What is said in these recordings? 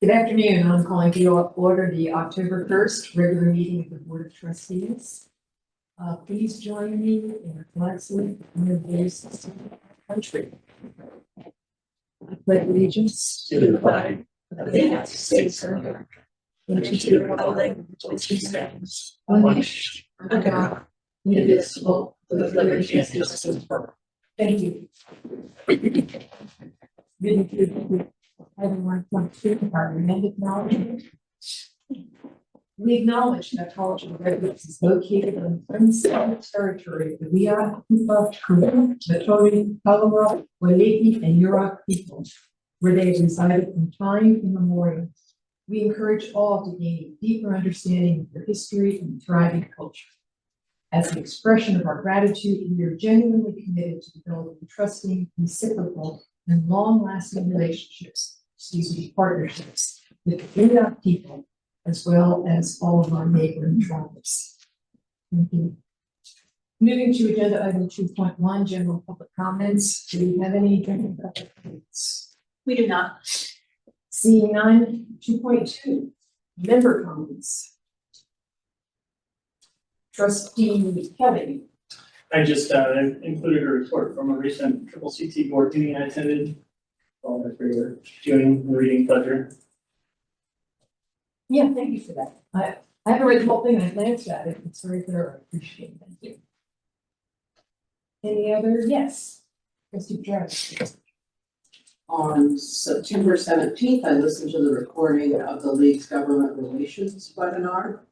Good afternoon. I'm calling to order the October 1st regular meeting of the Board of Trustees. Please join me in a flag salute in the voice of the country. I pledge allegiance to the flag of the United States of America, and to the republic which stands one nation under God, indivisible, with liberty and justice for all. Thank you. Everyone from our acknowledgement. We acknowledge that College of Redwoods is located on the unceded territory of the Wiyakima, Kruger, Matori, Colorado, Wailiki, and Yurok people, where they have resided from time immemorial. We encourage all to gain a deeper understanding of their history and thriving culture. As an expression of our gratitude, we are genuinely committed to developing trusting, reciprocal, and long-lasting partnerships with the Wiyak people, as well as all of our neighboring tribes. Thank you. Moving to agenda item 2.1, general public comments. Do we have any general public comments? We do not. Seeing none. 2.2, member comments. Trustee Kelly. I just included a report from a recent CCC board meeting I attended. All for your viewing and reading pleasure. Yeah, thank you for that. I haven't read the whole thing. I glanced at it. It's very thorough. I appreciate it. Thank you. Any other? Yes. Trustee Jarrett. On September 17th, I listened to the recording of the League's Government Relations webinar.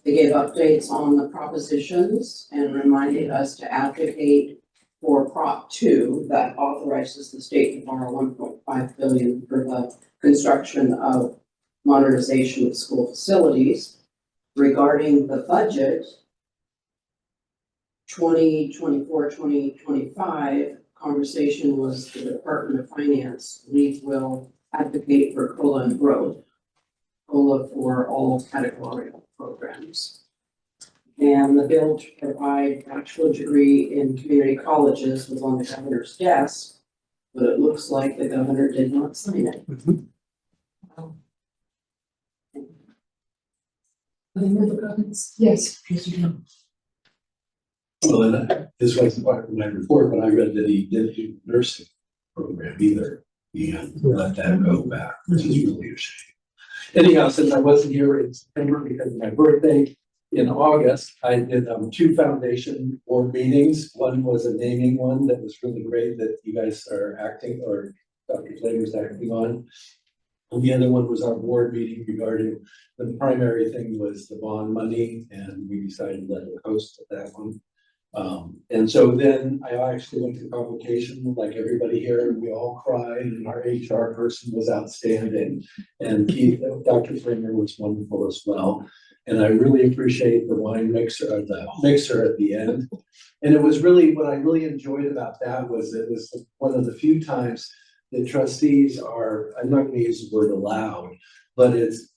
They gave updates on the propositions and reminded us to advocate for Prop 2 that authorizes the state to borrow $1.5 billion for the construction of modernization of school facilities. Regarding the budget, 2024-2025, conversation was the Department of Finance. League will advocate for COLA and growth. COLA for all categorical programs. And the bill to provide bachelor degree in community colleges was on the governor's desk, but it looks like the governor did not sign it. Any member comments? Yes. Trustee Jones. Well, this wasn't part of my report, but I read that he didn't do the nursing program either. He let that go back, which is really a shame. Anyhow, since I wasn't here in September because of my birthday in August, I did 2 foundation board meetings. One was a naming one that was really great that you guys are acting, or Dr. Flamer's acting on. And the other one was our board meeting regarding the primary thing was the bond money, and we decided to let it host that one. And so then I actually went to convocation like everybody here, and we all cried, and our HR person was outstanding, and Dr. Framer was wonderful as well. And I really appreciate the wine mixer, or the mixer at the end. And it was really, what I really enjoyed about that was it was one of the few times that trustees are, I'm not going to use the word allowed, but it's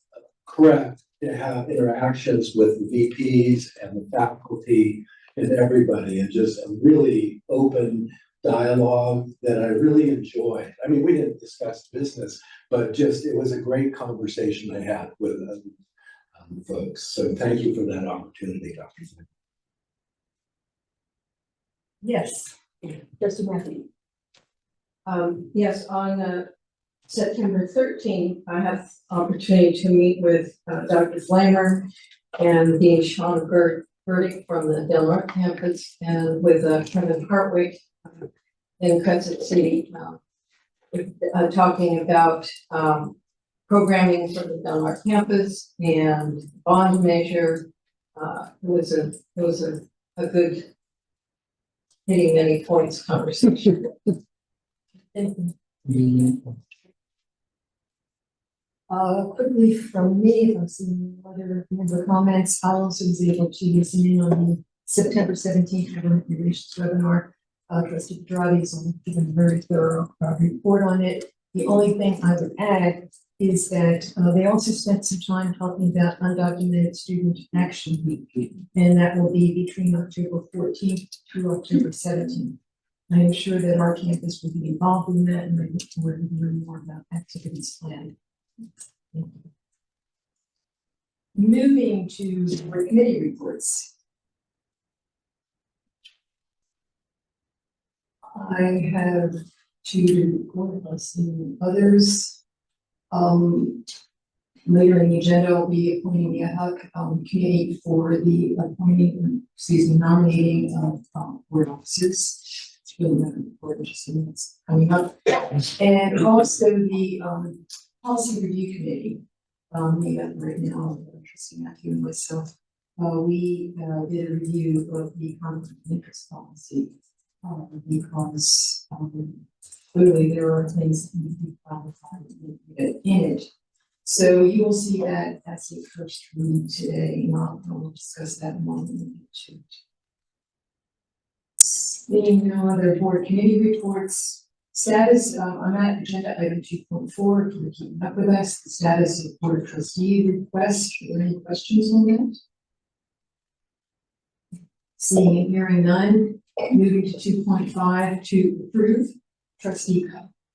correct to have interactions with the VPs and the faculty and everybody, and just a really open dialogue that I really enjoyed. I mean, we didn't discuss business, but just it was a great conversation I had with folks. So thank you for that opportunity, Dr. Flynn. Yes. Trustee Matthew. Yes, on September 13th, I had the opportunity to meet with Dr. Flamer and Dean Sean Burdick from the Del Norte campus, and with Kevin Hartwick in Crescent City, talking about programming for the Del Norte campus and bond measure. It was a good hitting many points conversation. Quickly from me, if I'm seeing other member comments, I also was able to listen in on the September 17th Government Relations webinar. Trustee Pedrati is given a very thorough report on it. The only thing I would add is that they also spent some time talking about undocumented student action week, and that will be between October 14th to October 17th. I am sure that our campus will be involved in that, and I look forward to hearing more about activities planned. Moving to board committee reports. I have to report on some others. Later in the agenda, I'll be appointing the ad hoc committee for the nominating of board officers. It's really not important, just so it's coming up. And also the policy review committee. We have right now, interesting, Matthew and myself. We did a review of the conflict of interest policy. Because clearly there are things that need to be qualified in it. So you will see that as the first read today, and I'll discuss that more in a minute. Seeing no other board committee reports, status, I'm at agenda item 2.4, for keeping up with us, the status of board trustee request. Are there any questions on that? Seeing and hearing none. Moving to 2.5 to approve trustee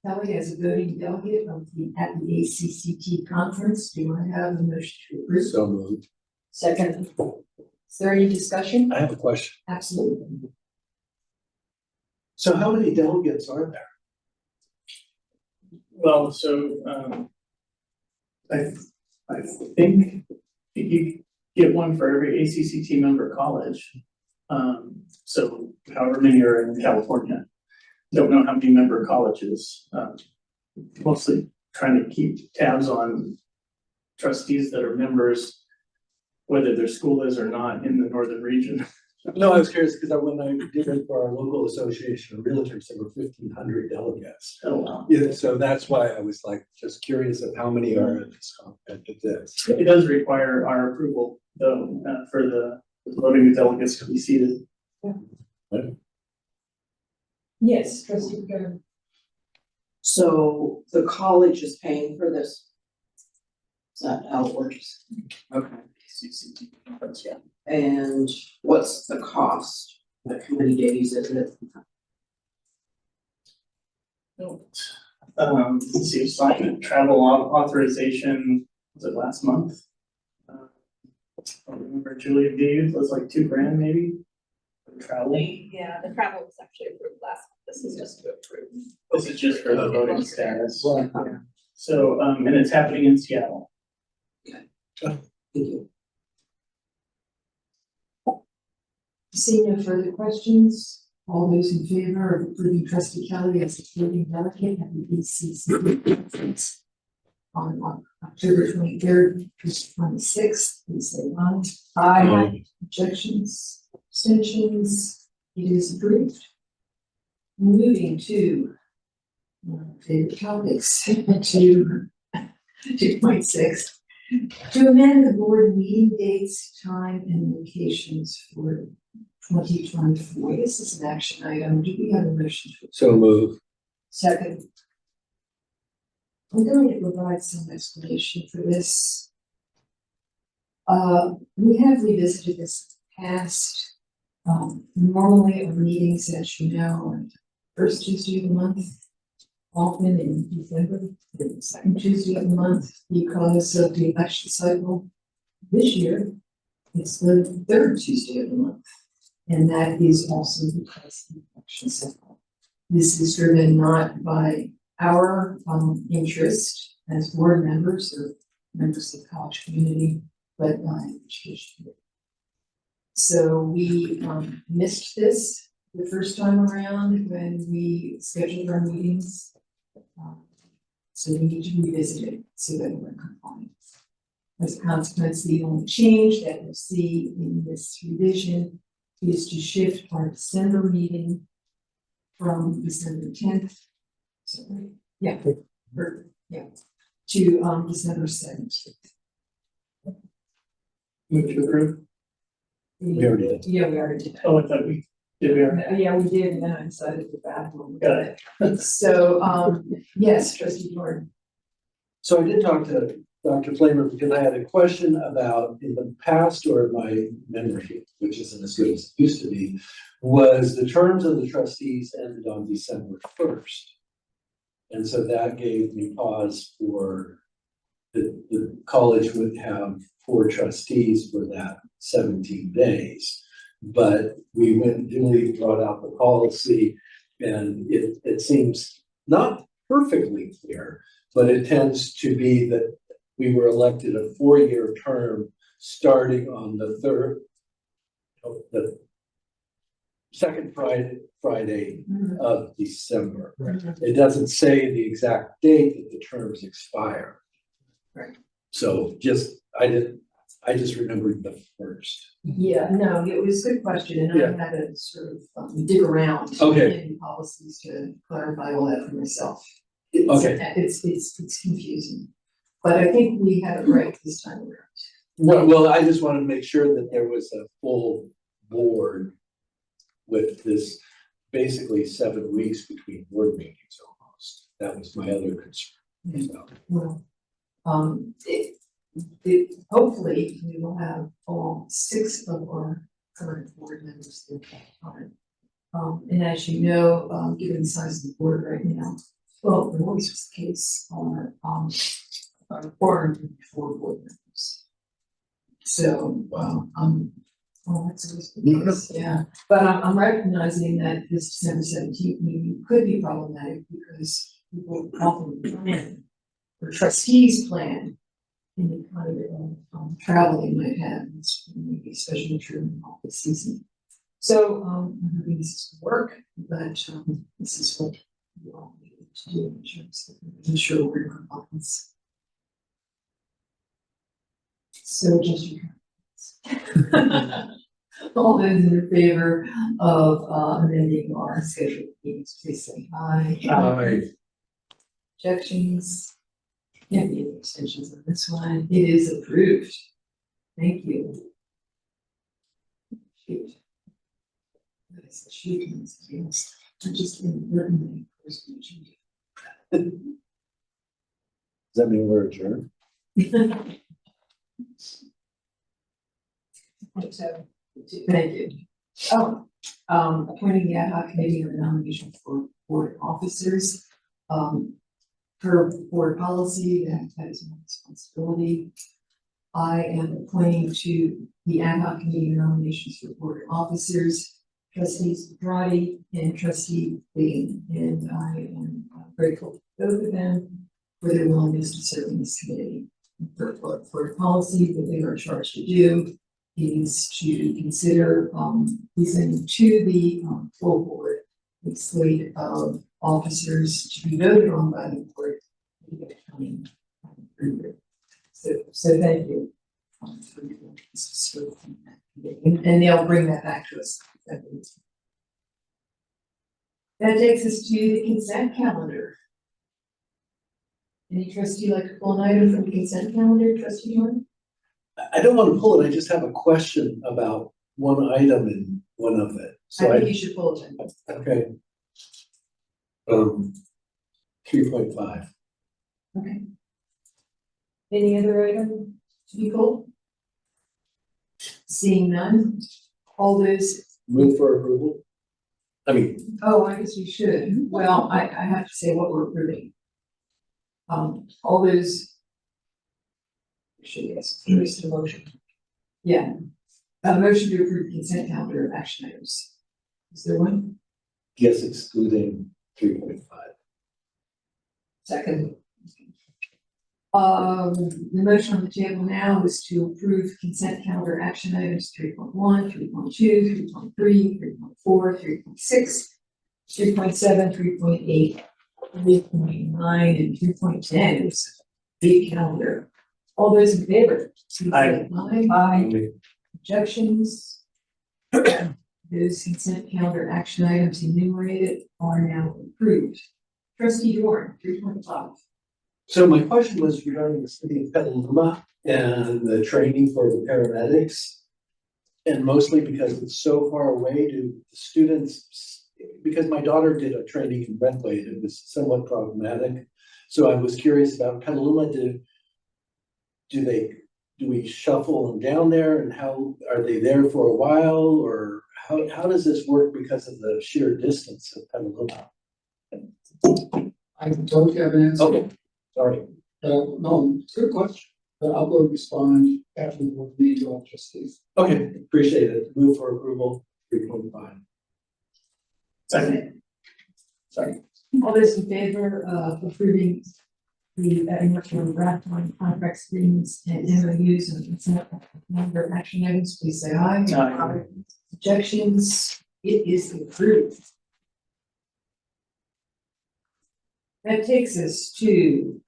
Kelly as a voting delegate at the ACCT conference. Do I have a motion to approve? So moved. Second. Is there any discussion? I have a question. Absolutely. So how many delegates are there? Well, so, I think you get one for every ACCT member college. So however many are in California, don't know how many member colleges, mostly trying to keep tabs on trustees that are members, whether their school is or not in the northern region. No, I was curious because when I did it for our local association of realtors, there were 1,500 delegates. Oh, wow. Yeah, so that's why I was like, just curious of how many are at this. It does require our approval, though, for the voting delegates to be seated. Yes, trustee Karen. So the college is paying for this? Is that how it works? Okay. ACCT conference, yeah. And what's the cost? Like how many days is it? Let's see, assignment, travel authorization, was it last month? I don't remember, Julia gave, it was like $2,000 maybe? For travel. Yeah, the travel was actually approved last month. This is just to approve. This is just for the voting status. Yeah. So, and it's happening in Seattle. Thank you. Seeing no further questions, all those in favor of approving trustee Kelly as the voting delegate at the ACCT conference on October 23rd to 26th, please say aye. Aye. Objections, abstentions, it is approved. Moving to favorite topics, to 2.6. To amend the board meeting dates, time, and locations for 2024. This is an action item. Do we have a motion to? So move. Second. I'm going to provide some explanation for this. We have revisited this in the past. Normally our meetings, as you know, are first Tuesday of the month, often in December, the second Tuesday of the month, because of the election cycle. This year, it's the third Tuesday of the month, and that is also because of the election cycle. This is driven not by our interest as board members or members of the college community, but by education. So we missed this the first time around when we scheduled our meetings. So we need to revisit it so that we're in compliance. As a consequence, the only change that you'll see in this revision is to shift our December meeting from December 10th. Sorry, yeah, to December 17th. Move to approve. We already did. Yeah, we already did that. Oh, I thought we did. Yeah, we did, and then I decided to back one. Got it. So, yes, trustee Jordan. So I did talk to Dr. Flamer because I had a question about in the past, or my memory, which isn't as good as it used to be, was the terms of the trustees ended on December 1st. And so that gave me pause for the college would have 4 trustees for that 17 days. But we went, Julie brought out the policy, and it seems not perfectly clear, but it tends to be that we were elected a 4-year term starting on the second Friday of December. It doesn't say the exact date that the terms expire. Right. So I just remembered the first. Yeah, no, it was a good question, and Yeah. I had to sort of dig around. Okay. In policies to clarify all that for myself. Okay. It's confusing, but I think we had it right this time around. Well, I just wanted to make sure that there was a full board with this basically 7 weeks between board meetings almost. That was my other concern. So, Well, hopefully we will have all 6 of our current board members there at that time. And as you know, given the size of the board right now, well, the always was the case, are 404 board members. So, well, that's always the case, yeah. But I'm recognizing that this December 17th meeting could be problematic because people often plan, or trustees plan in the kind of travel they might have, it's maybe especially true in the office season. So, I'm hoping this is to work, but this is what we all need to do in terms of making sure we're in compliance. So just your comments. All those in favor of amending our scheduled meetings, please say aye. Objections? Can't be any extensions on this one. It is approved. Thank you. Shoot. That is a shoot. I just didn't learn my first mention. does that mean we're adjourned? So, thank you. Oh, appointing the ad hoc committee of the nomination for board officers. Per board policy, that is my responsibility. I am appointing to the ad hoc committee nominations for board officers, trustees Brady and trustee Lee, and I am grateful to both of them for their willingness to serve in this committee. For policy that they are charged to do is to consider presenting to the full board a slate of officers to be voted on by the board. So thank you. For your willingness to serve in that committee. And they'll bring that back to us. That takes us to the consent calendar. Any trustee like to pull an item from the consent calendar, trustee Jordan? I don't want to pull it. I just have a question about one item in one of it. So I think you should pull it. okay. 3.5. Okay. Any other item to be pulled? Seeing none, all those, Move for approval. I mean, oh, I guess we should. Well, I have to say what we're approving. All those. Actually, yes, here's the motion. Yeah, a motion to approve consent calendar of action items. Is there one? yes, excluding 3.5. Second. The motion on the table now is to approve consent calendar action items 3.1, 3.2, 3.3, 3.4, 3.6, 3.7, 3.8, 3.9, and 3.10. The calendar. All those in favor? please say Aye. Aye. Objections? Those consent calendar action items enumerated are now approved. Trustee Dorn, 3.5. So my question was regarding the city of Petaluma and the training for the paramedics. And mostly because it's so far away, do the students, because my daughter did a training in Brentwood, it was somewhat problematic. So I was curious about Petaluma, do we shuffle them down there, and how, are they there for a while, or how does this work because of the sheer distance of Petaluma? I don't have an answer. Okay, sorry. No, it's a good question, but I'll go respond after the board meeting to all trustees. Okay, appreciate it. Move for approval, 3.5. Second. Sorry. All those in favor of approving the international draft on contracts, agreements, and MOUs and consent number action items, please say aye. Aye. Objections, it is approved. That takes us to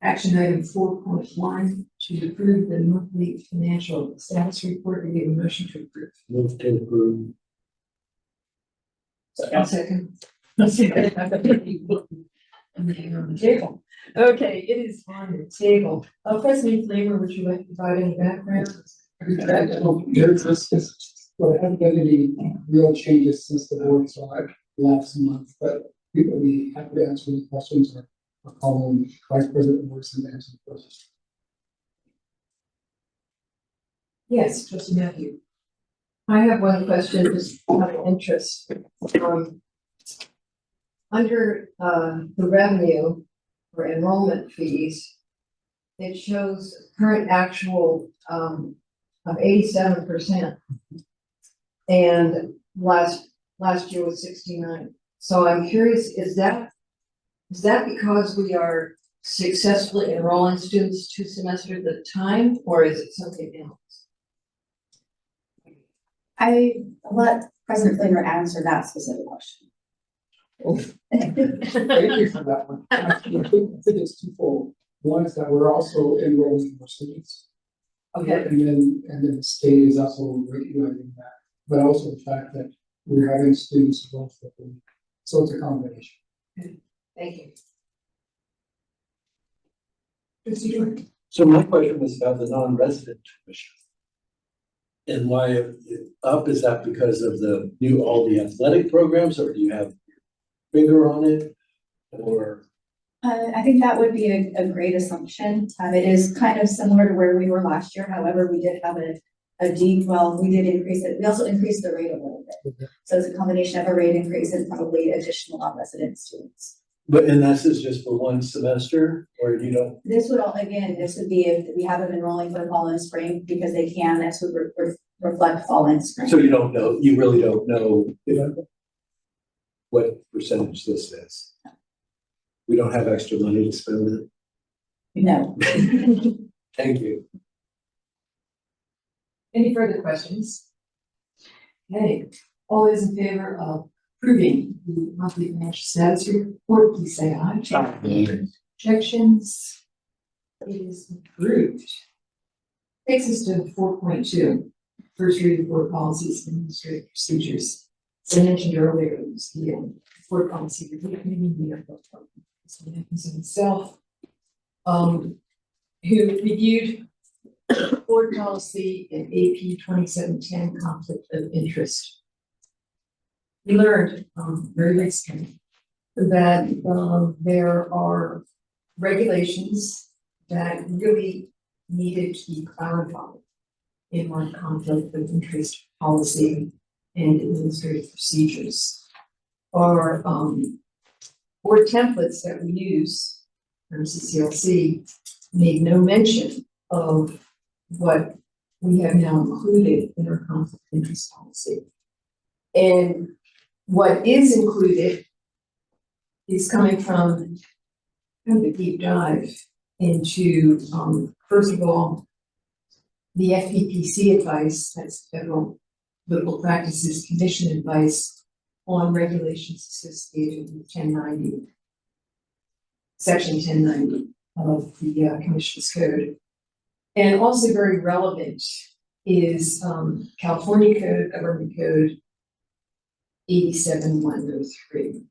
action item 4.1 to approve the monthly financial status report. We give a motion to approve. Move to approve. Second. Second. And then on the table. Okay, it is on the table. President Flamer, would you like to provide any background? There's this, well, there haven't been any real changes since the board saw it last month, but people be happy to answer any questions or call on Vice President Morrison to answer the questions. Yes, trustee Matthew. I have one question, just out of interest. Under the revenue for enrollment fees, it shows current actual of 87%. And last year was 69. So I'm curious, is that because we are successfully enrolling students 2 semesters at a time, or is it something else? I let President Flamer answer that specific question. Thank you for that one. Actually, I think it's twofold. One is that we're also enrolling more students. Okay. And then the state is also regulating that, but also the fact that we're having students both of them. So it's a combination. Thank you. Trustee Jordan. So my question was about the non-resident tuition. And why up, is that because of all the athletic programs, or do you have finger on it? Or I think that would be a great assumption. It is kind of similar to where we were last year. However, we did have we did increase it. We also increased the rate a little bit. So it's a combination of a rate increase and probably additional non-resident students. and this is just for one semester, or you don't? This would be if we have them enrolling for fall and spring because they can, this would reflect fall and spring. So you don't know, you really don't know what percentage this is? We don't have extra money to spend with it? No. Thank you. Any further questions? Okay, all those in favor of approving the monthly financial status report, please say aye. Objections? It is approved. Takes us to 4.2, first reading of board policies and administrative procedures. As I mentioned earlier, it was the board policy review committee, himself, who reviewed board policy and AP 2710 conflict of interest. We learned very recently that there are regulations that really needed to be clarified in our conflict of interest policy and administrative procedures. Our board templates that we use from CCLC made no mention of what we have now included in our conflict of interest policy. And what is included is coming from kind of a deep dive into, first of all, the FPPC advice, that's Federal Political Practices Commission advice on regulations associated with 1090, section 1090 of the Commission's Code. And also very relevant is California Code, Government Code 87103.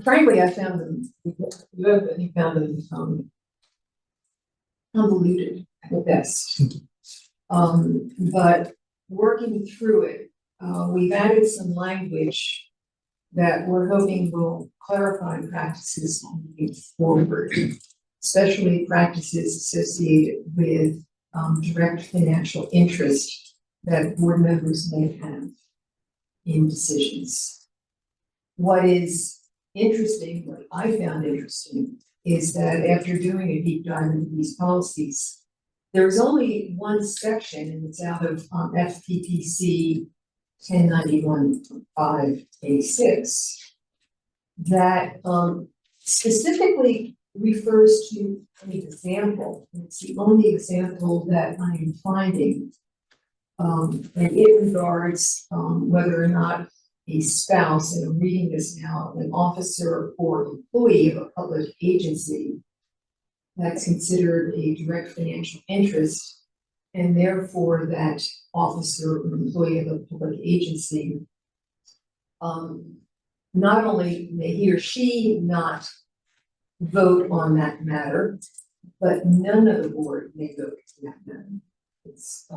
Frankly, I found them, convoluted at best. But working through it, we've added some language that we're hoping will clarify practices moving forward, especially practices associated with direct financial interest that board members may have in decisions. What is interesting, what I found interesting, is that after doing a deep dive into these policies, there's only one section, and it's out of FPPC 1091-5A6, that specifically refers to an example. It's the only example that I am finding. And it regards whether or not a spouse, and I'm reading this now, an officer or employee of a public agency that's considered a direct financial interest, and therefore that officer or employee of a public agency, not only may he or she not vote on that matter, but none of the board may vote on that matter. It's,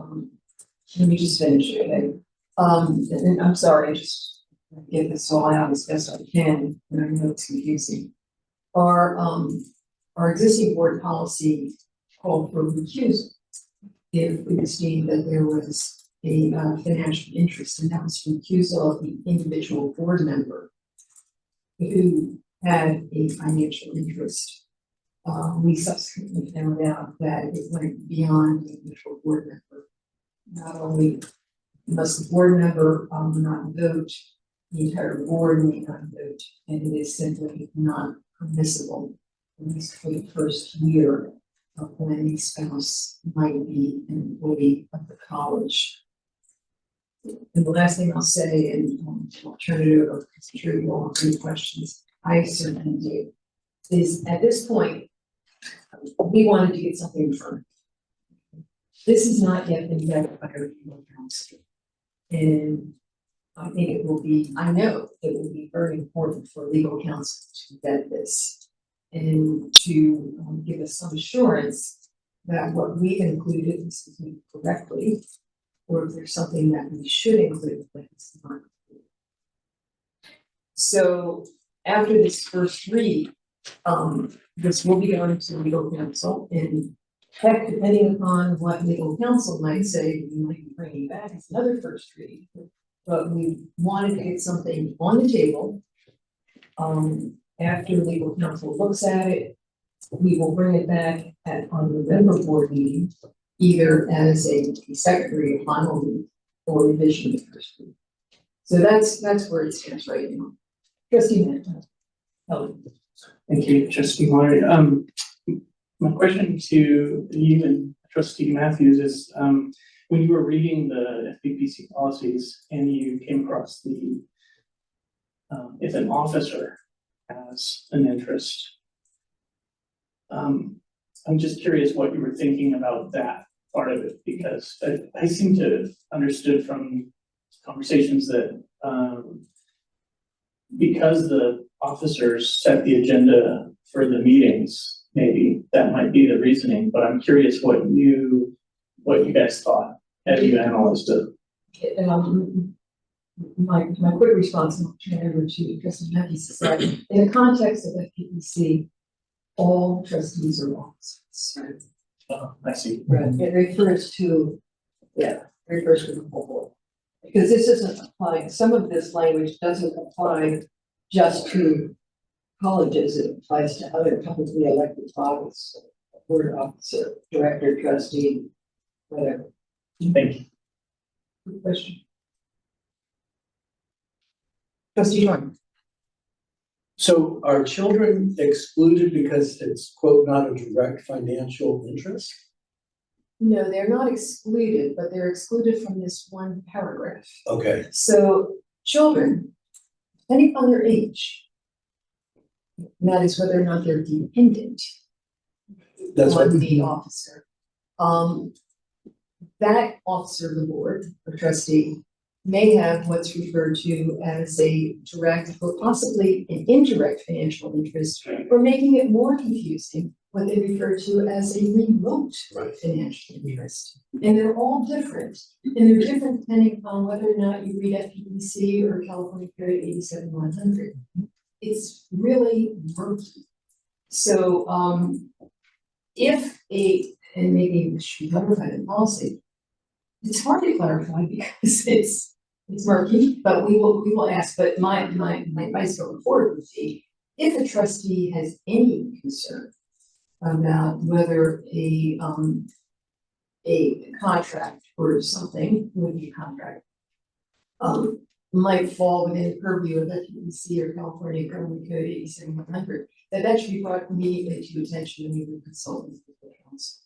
let me just finish, okay? And I'm sorry, I just get this all out as best I can, and I know it's confusing. Our existing board policy called for recusal if it was deemed that there was a financial interest, and that was recusal of the individual board member who had a financial interest. We subsequently found out that it went beyond the individual board member. Not only must the board member not vote, the entire board may not vote, and it is simply not permissible, at least for the first year of when the spouse might be an employee of the college. And the last thing I'll say, and I'll turn it over, because I'm sure you all have any questions, I certainly do, is at this point, we wanted to get something firm. This has not yet been vetted by our legal counsel. And I think it will be, I know it will be very important for legal counsel to vet this and to give us some assurance that what we've included is included correctly, or if there's something that we should include that is not included. So after this first read, this will be going to legal counsel, and heck, depending upon what legal counsel might say, we might be bringing back as another first read. But we wanted to get something on the table. After legal counsel looks at it, we will bring it back on the November board meeting, either as a second read, final read, or revision of the first read. So that's where it stands right now. Trustee Mann. Thank you, Trustee Moore. My question to you and Trustee Matthews is, when you were reading the FPPC policies and you came across the, if an officer has an interest, I'm just curious what you were thinking about that part of it, because I seem to have understood from conversations that because the officers set the agenda for the meetings, maybe that might be the reasoning, but I'm curious what you guys thought as you analyzed it. My quick response, and I'll turn it over to Trustee Matthews, is that in the context of FPPC, all trustees are officers. I see. Right, it refers to, refers to the whole board. Because this isn't applying, some of this language doesn't apply just to colleges, it applies to other publicly elected bodies, board officer, director, trustee, whatever. Thank you. Good question. Trustee Norton. So are children excluded because it's quote, not a direct financial interest? No, they're not excluded, but they're excluded from this one paragraph. Okay, So children, depending on their age, and that is whether or not they're dependent that's what, on the officer. That officer of the board or trustee may have what's referred to as a direct or possibly an indirect financial interest, or making it more confusing, what they refer to as a remote right. financial interest. And they're all different, and they're different depending on whether or not you read FPPC or California Code 87-100. It's really murky. So, and maybe we should clarify the policy, it's hard to clarify because it's murky, but we will ask, but my advice going forward would be if a trustee has any concern about whether a contract or something, would be a contract, might fall within the purview of FEC or California Government Code 8700, that should be brought immediately to attention when you consult with the council.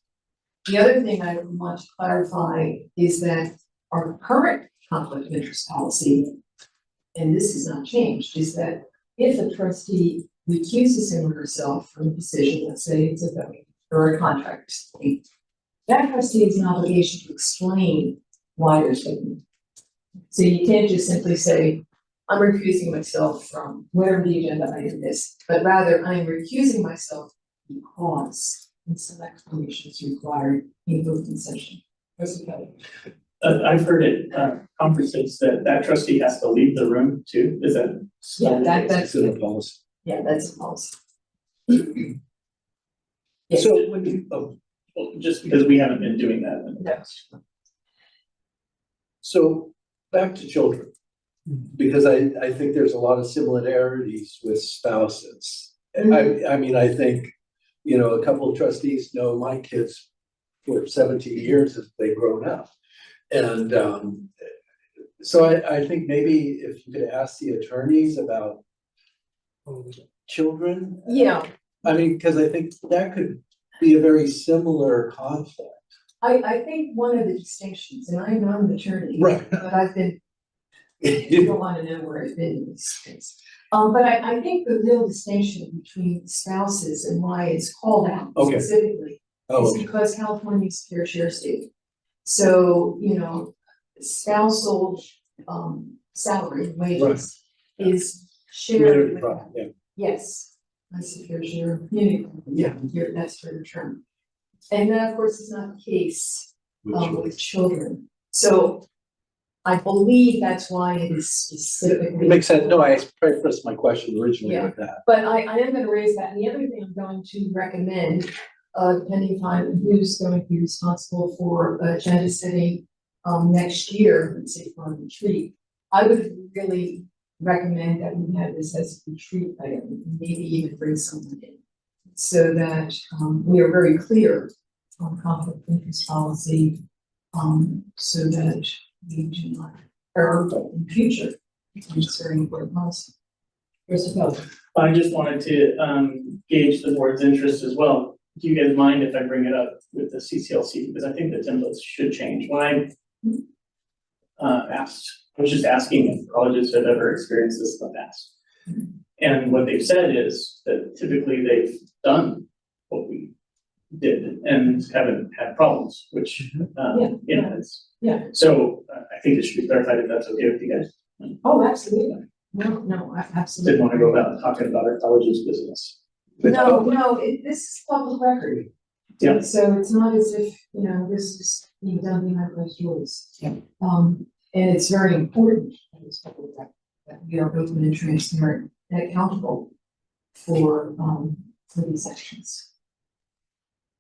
The other thing I want to clarify is that our current conflict of interest policy, and this has not changed, is that if a trustee recuses him or herself from a decision, let's say it's a vote or a contract, that trustee has an obligation to explain why they're taking. So you can't just simply say, I'm recusing myself from whatever the agenda item is, but rather I'm recusing myself because, and some explanation is required in open session. Trustee Kelly. I've heard at conferences that trustee has to leave the room too, is that? Yeah, that's, It's in the policy. yeah, that's a policy. So when you, well, just because we haven't been doing that in the past. So back to children, because I think there's a lot of similarities with spouses. And I mean, I think, you know, a couple of trustees know my kids for 17 years as they've grown up. And so I think maybe if you could ask the attorneys about children. Yeah, I mean, because I think that could be a very similar conflict. I think one of the distinctions, and I'm not an attorney. Right. But I've been, you don't want to know where I've been in these things. But I think the real distinction between spouses and why it's called out Okay. specifically Oh, is because California's fair share state. So, you know, spousal, salary wages is shared with, yeah. yes, that's the fair share of community. Yeah. That's for the term. And that, of course, is not the case with children. So I believe that's why it is specifically. Makes sense. No, I prefaced my question originally with that. But I am gonna raise that, and the other thing I'm going to recommend, depending upon who's going to be responsible for agenda setting, next year, let's say for a retreat, I would really recommend that we have this as a retreat item, maybe even bring someone in. So that, we are very clear on conflict of interest policy, so that we do not err in future. It's very important policy. First of all, I just wanted to gauge the board's interest as well. Do you guys mind if I bring it up with the CCLC? Because I think the templates should change. When I I was just asking if colleges have ever experienced this in the past. And what they've said is that typically they've done what we did and haven't had problems, which, you know, it's. Yeah. So I think it should be clarified if that's okay with you guys. oh, absolutely. No, absolutely. Didn't want to go about talking about our college's business. No, this is public record. Yeah. So it's not as if, you know, this is being done behind closed doors. Yeah. And it's very important in this public record that we are open and transparent and accountable for these actions.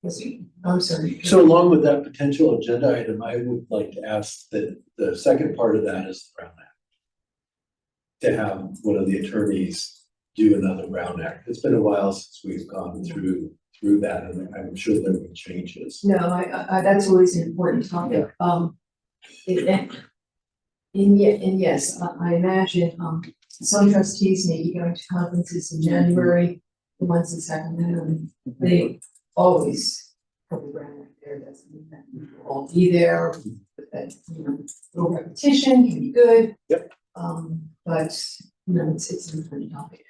Yes, I'm sorry. So along with that potential agenda item, I would like to ask that the second part of that is the Brown Act. To have one of the attorneys do another Brown Act. It's been a while since we've gone through that, and I'm sure there will be changes. No, I that's always an important topic. And yes, I imagine, some trustees may be going to conferences in January, the ones in Sacramento, they always put the ground out there, doesn't mean that we will all be there, but that, you know, a little repetition can be good. Yep. But, you know, it's an important topic.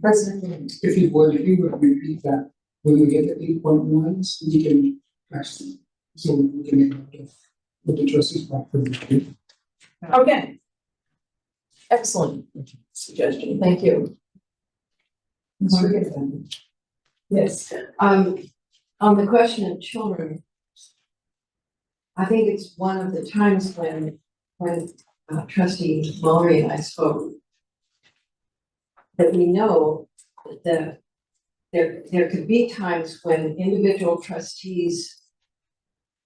President Williams. If you would repeat that, when we get to 8.1s, we can actually, so we can make it with the trustees. Okay. Excellent suggestion, thank you. Mr. Giffen. Yes. On the question of children, I think it's one of the times when trustee Mallory and I spoke, that we know that there could be times when individual trustees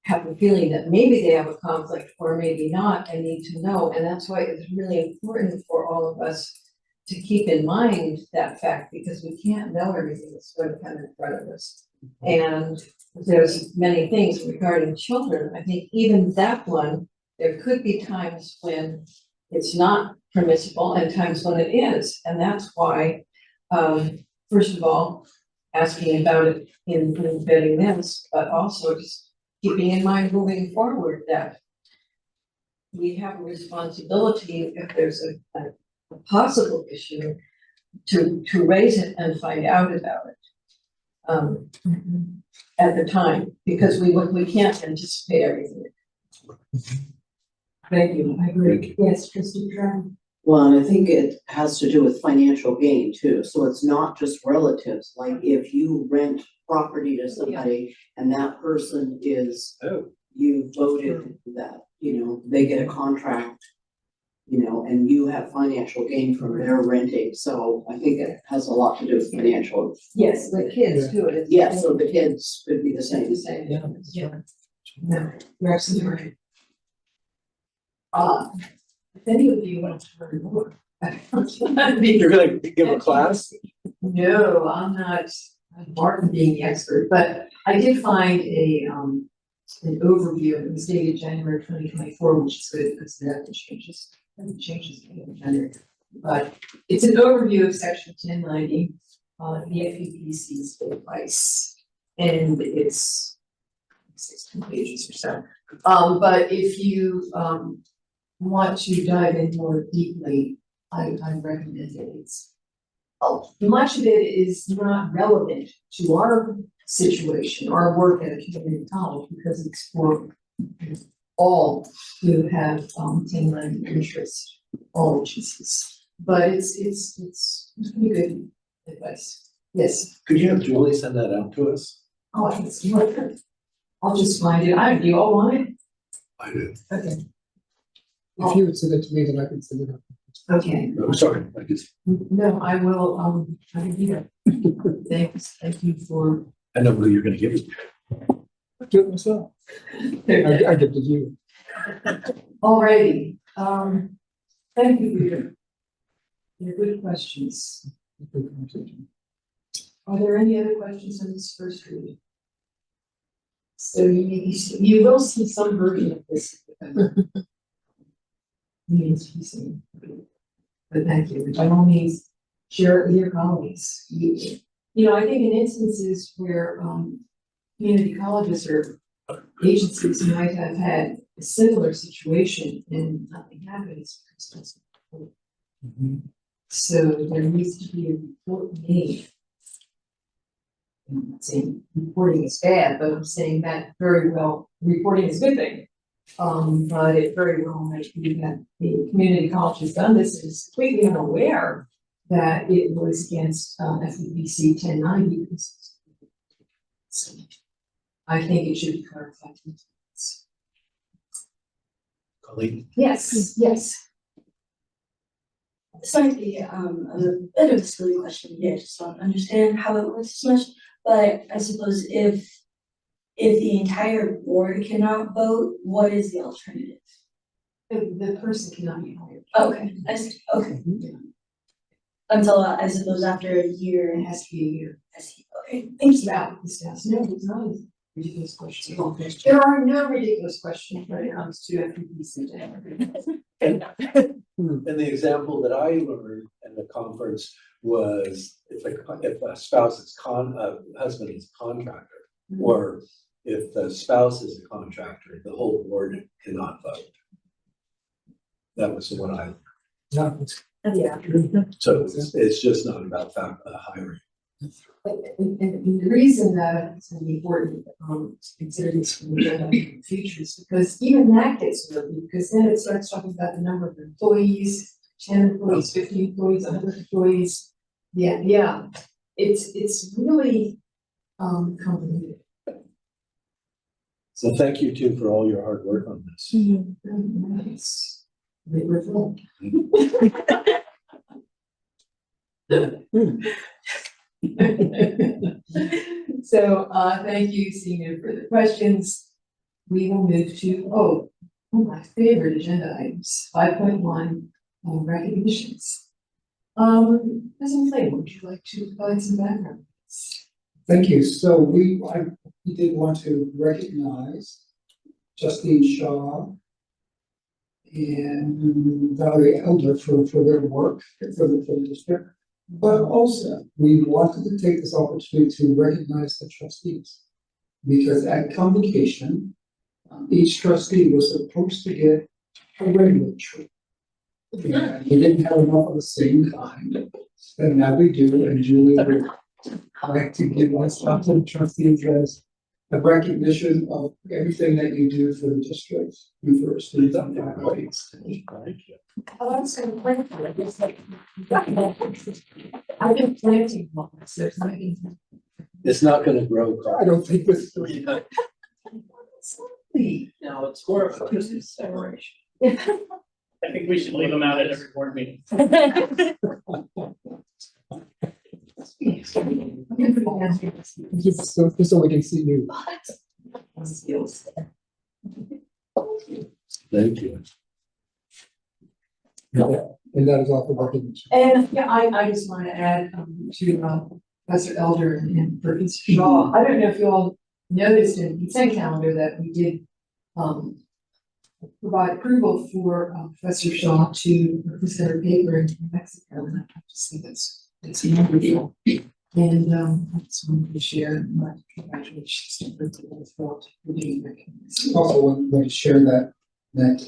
have a feeling that maybe they have a conflict or maybe not and need to know. And that's why it's really important for all of us to keep in mind that fact, because we can't know everything that's going to come in front of us. And there's many things regarding children. I think even that one, there could be times when it's not permissible and times when it is. And that's why, first of all, asking about it in vetting this, but also just keeping in mind moving forward that we have a responsibility if there's a possible issue to raise it and find out about it. At the time, because we can't anticipate everything. Thank you, I agree. Thank Yes, trustee Drown. Well, and I think it has to do with financial gain too, so it's not just relatives, like if you rent property to somebody and that person is, Oh. you voted that, you know, they get a contract, you know, and you have financial gain from their renting, so I think it has a lot to do with financial. Yes, the kids do it. Yeah, so the kids could be the same. Yeah. No, you're absolutely right. If any of you want to learn more. You're gonna give a class? No, I'm not, I'm far from being the expert, but I did find an overview, it was dated January 2024, which is good because there have been changes in January. But it's an overview of section 1090, the FEPC's advice, and it's 16 pages or so. But if you want to dive in more deeply, I recommend it. It's much of it is not relevant to our situation, our work at a community college, because it's for all who have 1090 interest, all agencies. But it's pretty good advice. Yes. Could you have Julie send that out to us? Oh, I can see what. I'll just find it. Do you all want it? I do. Okay. If you would send it to me, then I can send it up. Okay. I'm sorry, I just, No, I will, I can do that. Thanks, thank you for. I know who you're gonna give it to. Do it myself. I get to you. Alrighty, thank you for your good questions. Are there any other questions on this first reading? So you will see some version of this. Means to be seen. But thank you, by all means, share it with your colleagues. You know, I think in instances where, community colleges or agencies might have had a similar situation and nothing happens. So there needs to be a report made. I'm not saying reporting is bad, but I'm saying that very well, reporting is a good thing. But it very well might be that the community college has done this and is completely unaware that it was against, FEPC 1090. So I think it should be clarified. Colleen? Yes, yes. Slightly, a bit of a silly question here, just don't understand how it works as much, but I suppose if the entire board cannot vote, what is the alternative? The person cannot be hired. Okay, I see, okay. Until, I suppose after a year, It has to be a year. I see, okay, thank you. No, it's not a ridiculous question. There are no ridiculous questions when it comes to FEPC. And the example that I learned at the conference was if a spouse is husband is a contractor, or if the spouse is a contractor, the whole board cannot vote. That was what I, Yeah. Yeah. so it's just not about hiring. And the reason that it's going to be important to consider this for the future is because even that gets moved, because then it starts talking about the number of employees, 10 employees, 50 employees, 100 employees. Yeah, it's really complicated. So thank you too for all your hard work on this. Nice. They were fun. So, thank you, seeing no further questions. We will move to, my favorite agenda items, 5.1, recognitions. President Flame, would you like to provide some background? Thank you. So we did want to recognize Justine Shaw and Valerie Elder for their work for the district. But also, we wanted to take this opportunity to recognize the trustees. Because at convocation, each trustee was supposed to get a radio tree. And we didn't have enough of the same kind, and now we do, and Julie would like to give us to the trustees as a recognition of everything that you do for the district and for students and faculties. Oh, I was gonna plant for it, it's like, I've been planting lots, there's nothing. It's not gonna grow. I don't think this. No, it's more of a business separation. I think we should leave them out at every board meeting. Just so we can see you. Thank you. And that is all for recognition. And yeah, I just want to add to Professor Elder and Professor Shaw. I don't know if you all noticed in the consent calendar that we did provide approval for Professor Shaw to present her paper in Mexico, and I have to say that's a big deal. And I just wanted to share my congratulations to her for being recognized. Also want to share that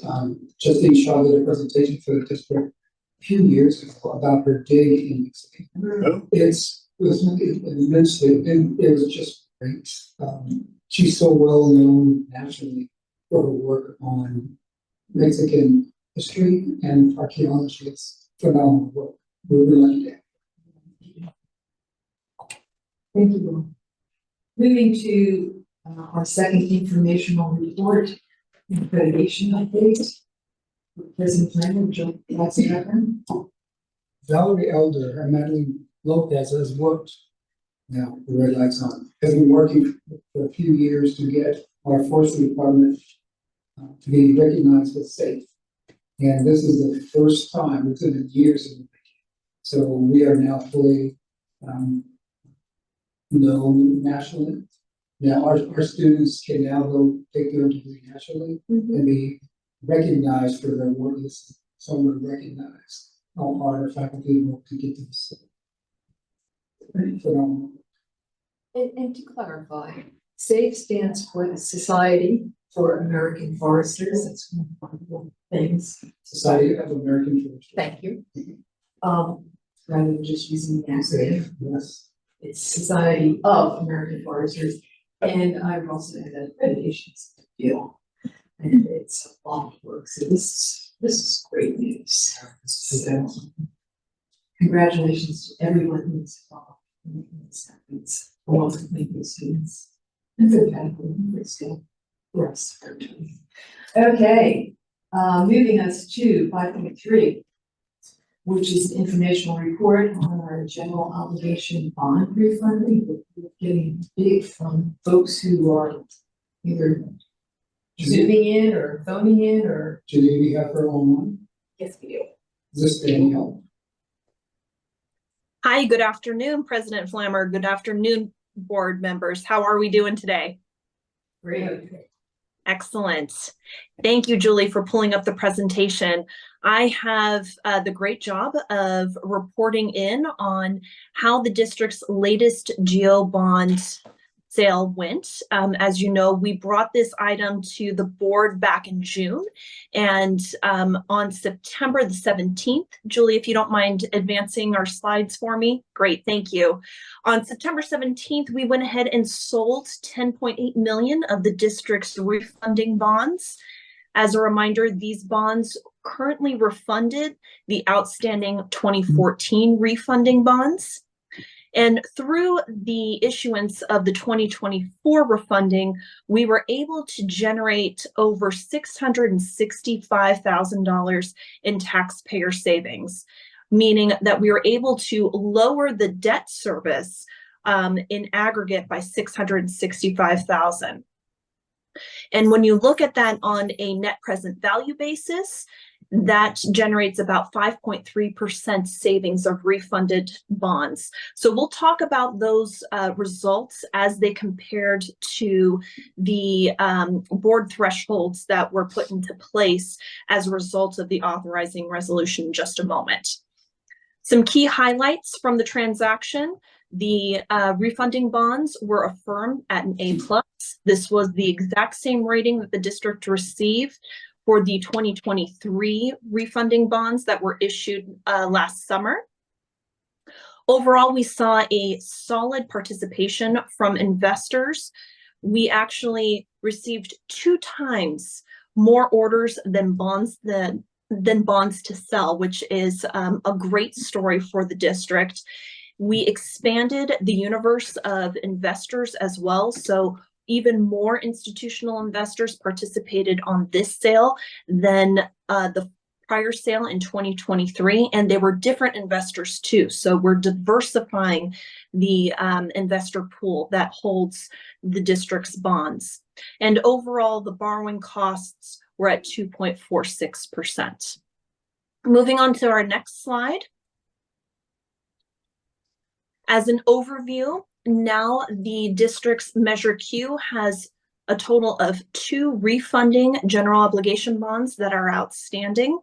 Justine Shaw did a presentation for the district a few years ago about her dig in Mexico. It was immensely, and it was just great. She's so well known nationally for her work on Mexican history and archaeology. It's phenomenal work. We're really lucky to have. Thank you. Moving to our second informational report, accreditation update. President Flannery, would you like to have them? Valerie Elder and Madeline Lopez has worked, now the red light's on, has been working for a few years to get our forestry department to be recognized as safe. And this is the first time, it's been years in the making. So we are now fully known nationally. Now our students can now go take their degree nationally and be recognized for their work. Someone recognized how hard our faculty work to get to this. Pretty phenomenal. And to clarify, SAFE stands for the Society for American Foresters. That's one of the wonderful things. Society of American Foresters. Thank you. Rather than just using the acronym, SAFE, yes. it's Society of American Foresters. And I would also add that accreditation is a big deal. And it's a lot of work. So this is great news. So, congratulations to everyone who's involved in this. It's a lot of thank students and for the faculty and still for us. Okay, moving us to 5.3, which is an informational report on our general obligation bond refunding. We're getting big from folks who are either zooming in or phoning in or. Judy, we have her online. Yes, we do. Is this Danielle? Hi, good afternoon, President Flammer. Good afternoon, board members. How are we doing today? Great. Excellent. Thank you, Julie, for pulling up the presentation. I have the great job of reporting in on how the district's latest GEO bond sale went. As you know, we brought this item to the board back in June, and on September the 17th, Julie, if you don't mind advancing our slides for me, great, thank you. On September 17th, we went ahead and sold 10.8 million of the district's refunding bonds. As a reminder, these bonds currently refunded the outstanding 2014 refunding bonds. And through the issuance of the 2024 refunding, we were able to generate over $665,000 in taxpayer savings, meaning that we were able to lower the debt service in aggregate by $665,000. And when you look at that on a net present value basis, that generates about 5.3% savings of refunded bonds. So we'll talk about those results as they compared to the board thresholds that were put into place as a result of the authorizing resolution in just a moment. Some key highlights from the transaction. The refunding bonds were affirmed at an A+. This was the exact same rating that the district received for the 2023 refunding bonds that were issued last summer. Overall, we saw a solid participation from investors. We actually received 2 times more orders than bonds to sell, which is a great story for the district. We expanded the universe of investors as well. So even more institutional investors participated on this sale than the prior sale in 2023, and they were different investors too. So we're diversifying the investor pool that holds the district's bonds. And overall, the borrowing costs were at 2.46%. Moving on to our next slide. As an overview, now the district's Measure Q has a total of 2 refunding general obligation bonds that are outstanding.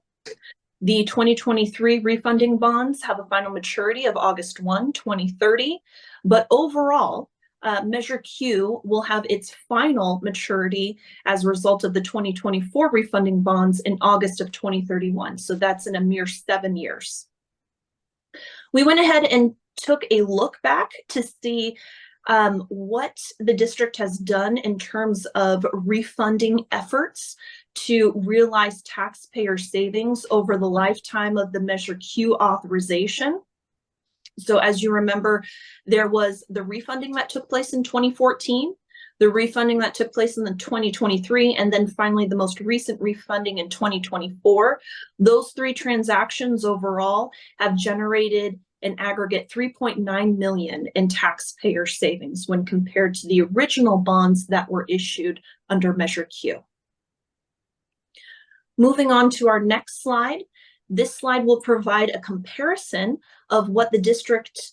The 2023 refunding bonds have a final maturity of August 1, 2030, but overall, Measure Q will have its final maturity as a result of the 2024 refunding bonds in August of 2031. So that's in a mere 7 years. We went ahead and took a look back to see what the district has done in terms of refunding efforts to realize taxpayer savings over the lifetime of the Measure Q authorization. So as you remember, there was the refunding that took place in 2014, the refunding that took place in the 2023, and then finally the most recent refunding in 2024. Those 3 transactions overall have generated an aggregate $3.9 million in taxpayer savings when compared to the original bonds that were issued under Measure Q. Moving on to our next slide. This slide will provide a comparison of what the district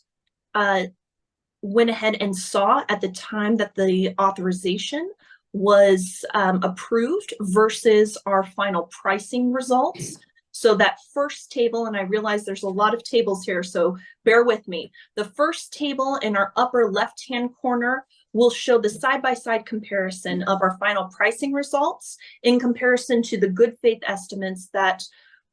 went ahead and saw at the time that the authorization was approved versus our final pricing results. So that first table, and I realize there's a lot of tables here, so bear with me. The first table in our upper left-hand corner will show the side-by-side comparison of our final pricing results in comparison to the good faith estimates that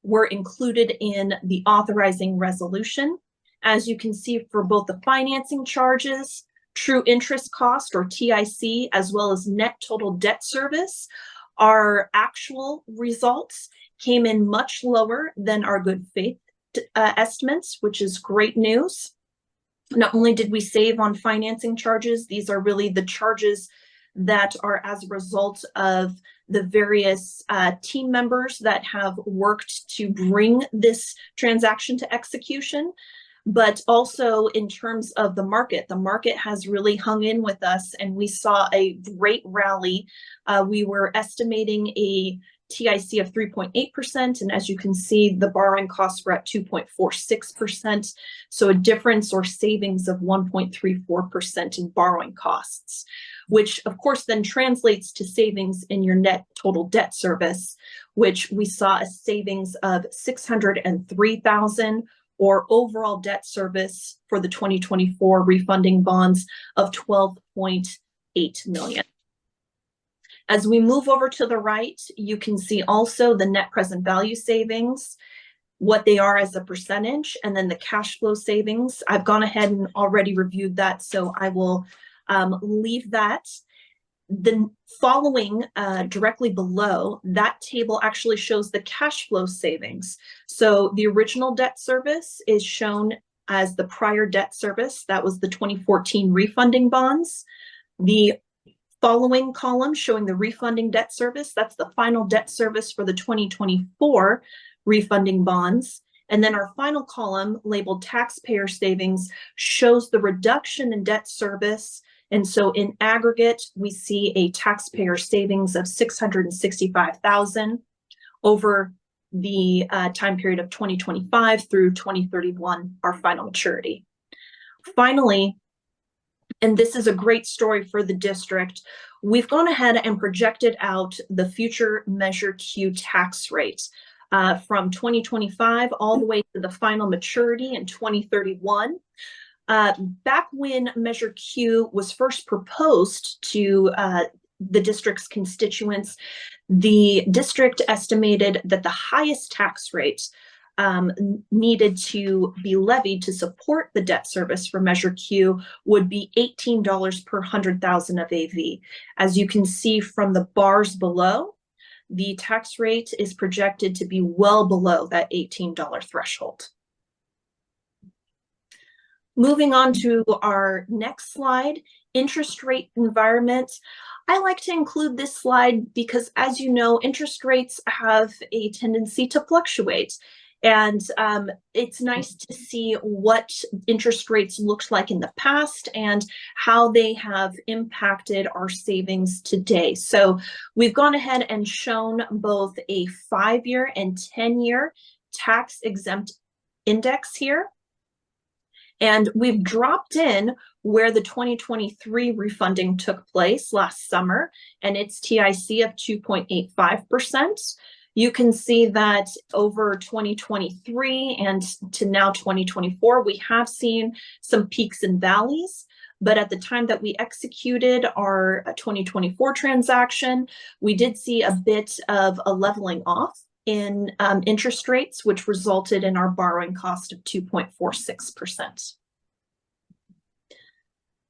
were included in the authorizing resolution. As you can see, for both the financing charges, true interest cost or TIC, as well as net total debt service, our actual results came in much lower than our good faith estimates, which is great news. Not only did we save on financing charges, these are really the charges that are as a result of the various team members that have worked to bring this transaction to execution. But also in terms of the market has really hung in with us, and we saw a great rally. We were estimating a TIC of 3.8%, and as you can see, the borrowing costs were at 2.46%, so a difference or savings of 1.34% in borrowing costs, which of course then translates to savings in your net total debt service, which we saw a savings of $603,000, or overall debt service for the 2024 refunding bonds of $12.8 million. As we move over to the right, you can see also the net present value savings, what they are as a percentage, and then the cash flow savings. I've gone ahead and already reviewed that, so I will leave that. The following directly below that table actually shows the cash flow savings. So the original debt service is shown as the prior debt service. That was the 2014 refunding bonds. The following column showing the refunding debt service, that's the final debt service for the 2024 refunding bonds. And then our final column labeled taxpayer savings shows the reduction in debt service. And so in aggregate, we see a taxpayer savings of $665,000 over the time period of 2025 through 2031, our final maturity. Finally, and this is a great story for the district, we've gone ahead and projected out the future Measure Q tax rate from 2025 all the way to the final maturity in 2031. Back when Measure Q was first proposed to the district's constituents, the district estimated that the highest tax rate needed to be levied to support the debt service for Measure Q would be $18 per 100,000 of AV. As you can see from the bars below, the tax rate is projected to be well below that $18 threshold. Moving on to our next slide, interest rate environment. I like to include this slide because, as you know, interest rates have a tendency to fluctuate. And it's nice to see what interest rates looked like in the past and how they have impacted our savings today. So we've gone ahead and shown both a 5-year and 10-year tax exempt index here. And we've dropped in where the 2023 refunding took place last summer and its TIC of 2.85%. You can see that over 2023 and to now 2024, we have seen some peaks and valleys. But at the time that we executed our 2024 transaction, we did see a bit of a leveling off in interest rates, which resulted in our borrowing cost of 2.46%.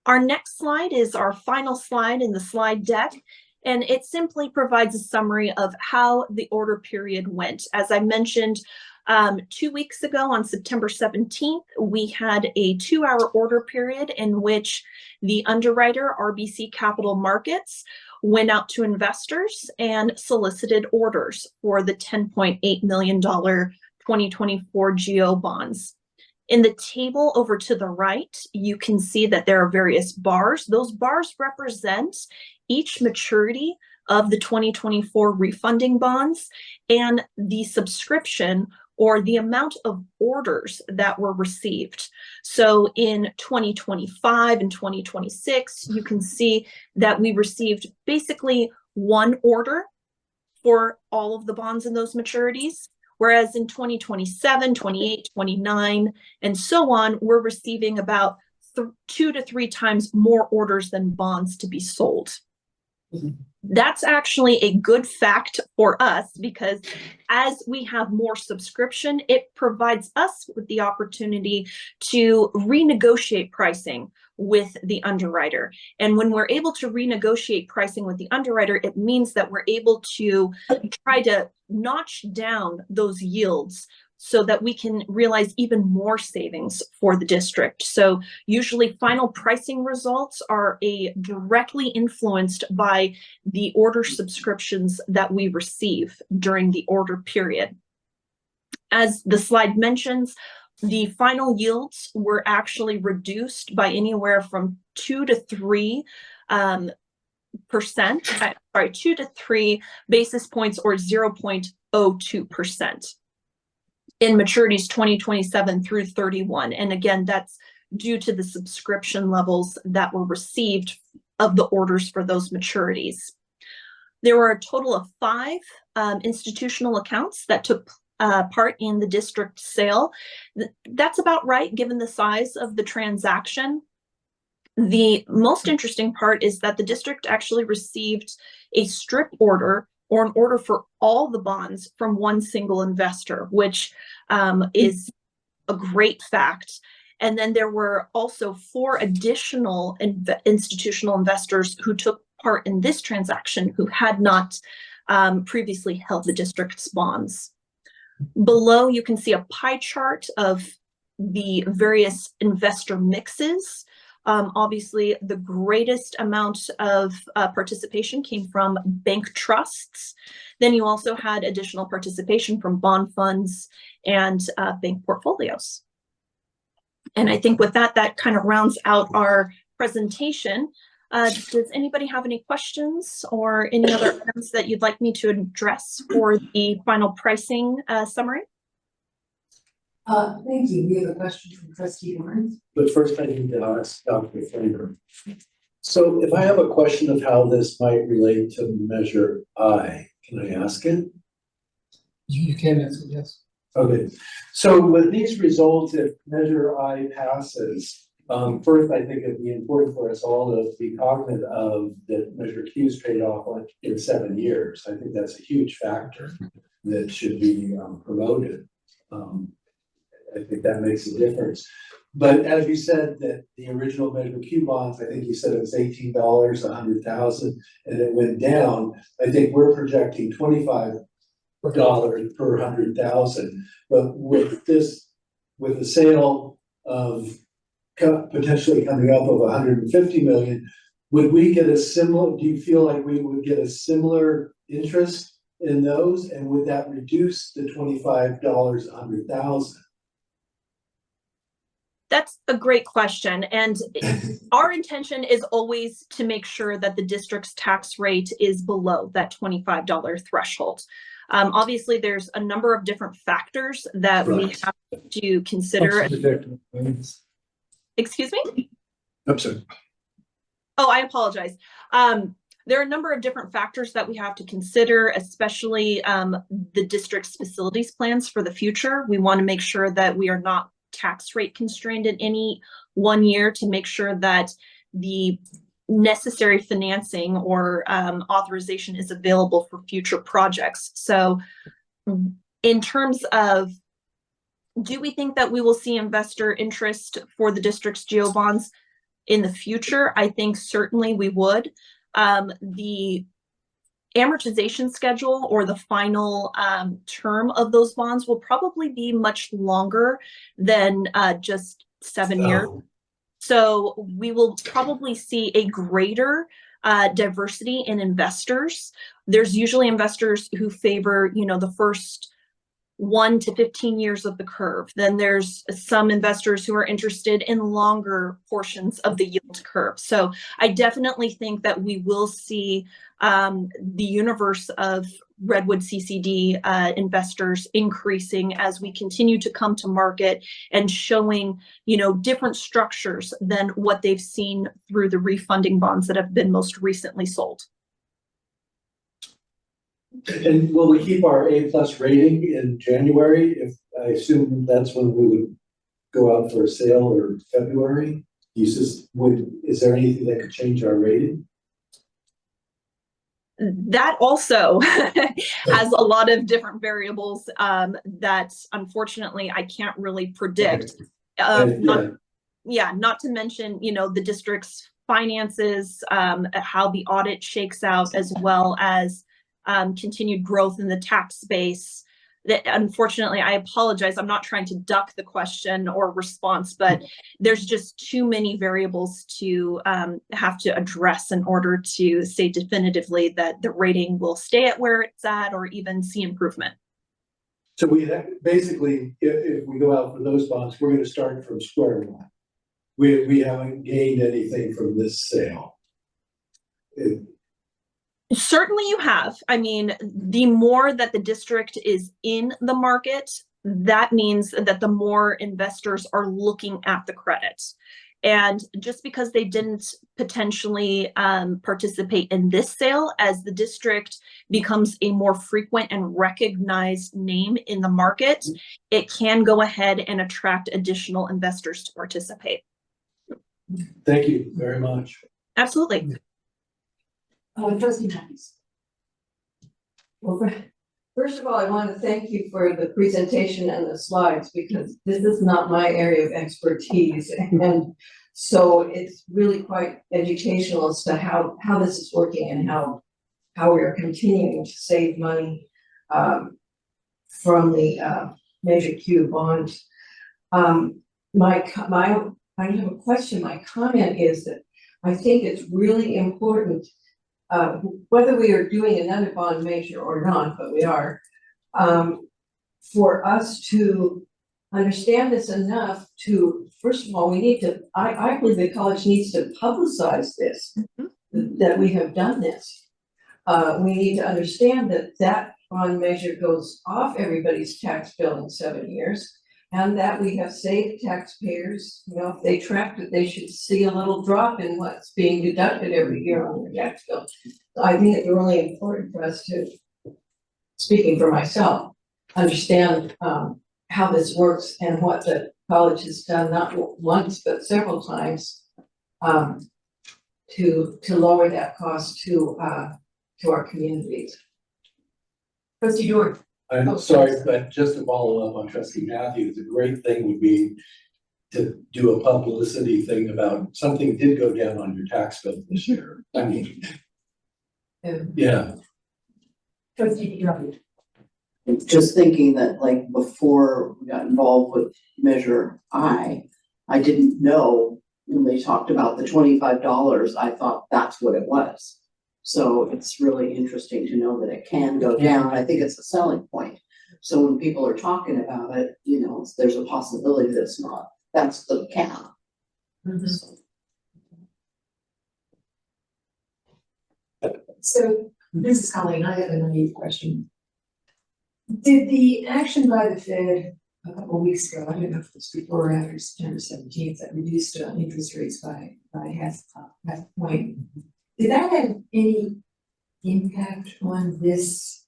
Our next slide is our final slide in the slide deck, and it simply provides a summary of how the order period went. As I mentioned, 2 weeks ago on September 17th, we had a 2-hour order period in which the underwriter, RBC Capital Markets, went out to investors and solicited orders for the $10.8 million 2024 GO bonds. In the table over to the right, you can see that there are various bars. Those bars represent each maturity of the 2024 refunding bonds and the subscription or the amount of orders that were received. So in 2025 and 2026, you can see that we received basically one order for all of the bonds in those maturities. Whereas in 2027, 28, 29, and so on, we're receiving about 2 to 3 times more orders than bonds to be sold. That's actually a good fact for us because as we have more subscription, it provides us with the opportunity to renegotiate pricing with the underwriter. And when we're able to renegotiate pricing with the underwriter, it means that we're able to try to notch down those yields so that we can realize even more savings for the district. So usually final pricing results are directly influenced by the order subscriptions that we receive during the order period. As the slide mentions, the final yields were actually reduced by anywhere from 2 to 3 2 to 3 basis points or 0.02%. in maturities 2027 through 31. And again, that's due to the subscription levels that were received of the orders for those maturities. There were a total of 5 institutional accounts that took part in the district sale. That's about right, given the size of the transaction. The most interesting part is that the district actually received a strip order or an order for all the bonds from one single investor, which is a great fact. And then there were also 4 additional institutional investors who took part in this transaction who had not previously held the district's bonds. Below, you can see a pie chart of the various investor mixes. Obviously, the greatest amount of participation came from bank trusts. Then you also had additional participation from bond funds and bank portfolios. And I think with that, that kind of rounds out our presentation. Does anybody have any questions or any other items that you'd like me to address for the final pricing summary? Thank you. We have a question from trustee Lawrence. But first I need to ask Dr. Flavor. So if I have a question of how this might relate to Measure I, can I ask it? You can answer, yes. Okay, so with these results, if Measure I passes, first, I think it'd be important for us all to be cognizant of that Measure Q is paid off in 7 years. I think that's a huge factor that should be promoted. I think that makes a difference. But as you said, that the original Measure Q bonds, I think you said it was $18, 100,000, and it went down. I think we're projecting $25 per 100,000. But with this, with the sale of potentially coming up of 150 million, would we get a similar, do you feel like we would get a similar interest in those? And would that reduce the $25 a 100,000? That's a great question. And our intention is always to make sure that the district's tax rate is below that $25 threshold. Obviously, there's a number of different factors that we have to consider. Excuse me? I'm sorry. Oh, I apologize. There are a number of different factors that we have to consider, especially the district's facilities plans for the future. We want to make sure that we are not tax rate constrained in any one year, to make sure that the necessary financing or authorization is available for future projects. So in terms of, do we think that we will see investor interest for the district's GO bonds in the future? I think certainly we would. The amortization schedule or the final term of those bonds will probably be much longer than just 7 years. So we will probably see a greater diversity in investors. There's usually investors who favor, you know, the first 1 to 15 years of the curve. Then there's some investors who are interested in longer portions of the yield curve. So I definitely think that we will see the universe of Redwood CCD investors increasing as we continue to come to market and showing, you know, different structures than what they've seen through the refunding bonds that have been most recently sold. And will we keep our A+ rating in January? If I assume that's when we would go out for a sale, or February? Is there anything that could change our rating? That also has a lot of different variables that unfortunately I can't really predict. Not to mention, you know, the district's finances, how the audit shakes out, as well as continued growth in the tax base. That unfortunately, I apologize, I'm not trying to duck the question or response, but there's just too many variables to have to address in order to say definitively that the rating will stay at where it's at or even see improvement. So we basically, if we go out for those bonds, we're going to start from square one. We haven't gained anything from this sale. Certainly you have. I mean, the more that the district is in the market, that means that the more investors are looking at the credits. And just because they didn't potentially participate in this sale, as the district becomes a more frequent and recognized name in the market, it can go ahead and attract additional investors to participate. Thank you very much. Absolutely. Trustee Matthews. Well, first of all, I want to thank you for the presentation and the slides, because this is not my area of expertise. And so it's really quite educational as to how this is working and how we are continuing to save money from the Measure Q bonds. I have a question. My comment is that I think it's really important, whether we are doing another bond measure or not, but we are, for us to understand this enough to first of all, we need to, I believe the college needs to publicize this, that we have done this. We need to understand that that bond measure goes off everybody's tax bill in 7 years. And that we have saved taxpayers, you know, if they tracked it, they should see a little drop in what's being deducted every year on their tax bill. So I think it's really important for us to, speaking for myself, understand how this works and what the college has done, not once, but several times, to lower that cost to our communities. Trustee Jordan. I'm sorry, but just to follow up on trustee Matthews, a great thing would be to do a publicity thing about something did go down on your tax bill this year. I mean, yeah. Trustee DeGrove. Just thinking that like before we got involved with Measure I didn't know when they talked about the $25, I thought that's what it was. So it's really interesting to know that it can go down. I think it's a selling point. So when people are talking about it, you know, there's a possibility that it's not, that's the cap. So, Mrs. Colleen, I have a naive question. Did the action by the Fed a couple of weeks ago, I don't know if it was before or after September 17th, that reduced interest rates by half a point, did that have any impact on this?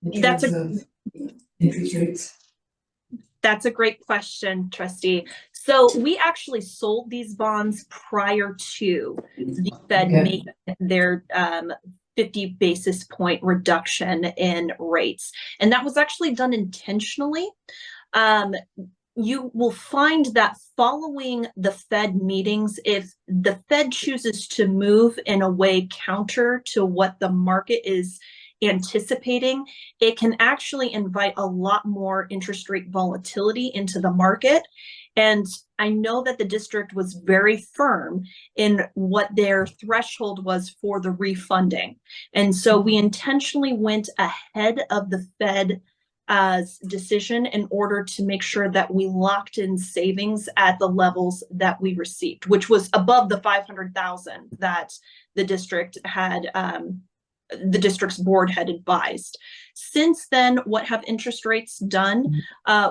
In That's terms of interest rates? That's a great question, trustee. So we actually sold these bonds prior to the Fed Okay. making their 50 basis point reduction in rates. And that was actually done intentionally. You will find that following the Fed meetings, if the Fed chooses to move in a way counter to what the market is anticipating, it can actually invite a lot more interest rate volatility into the market. And I know that the district was very firm in what their threshold was for the refunding. And so we intentionally went ahead of the Fed decision in order to make sure that we locked in savings at the levels that we received, which was above the 500,000 that the district had, the district's board had advised. Since then, what have interest rates done?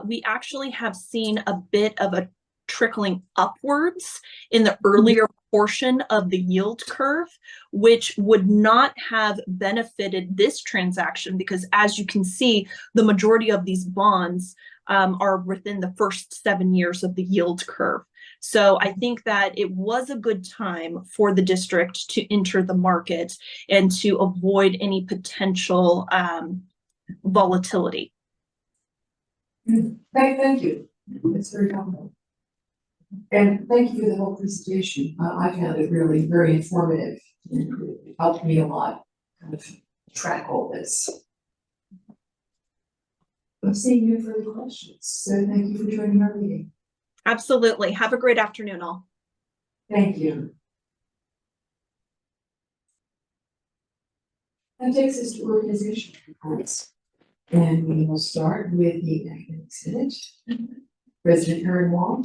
We actually have seen a bit of a trickling upwards in the earlier portion of the yield curve, which would not have benefited this transaction because, as you can see, the majority of these bonds are within the first 7 years of the yield curve. So I think that it was a good time for the district to enter the market and to avoid any potential volatility. Thank you. It's very helpful. And thank you for the whole presentation. I found it really very informative and it helped me a lot kind of track all this. I'm seeing no further questions, so thank you for joining our meeting. Absolutely. Have a great afternoon, all. Thank you. That takes us to organization reports. And we will start with the academic senate. President Erin Wall.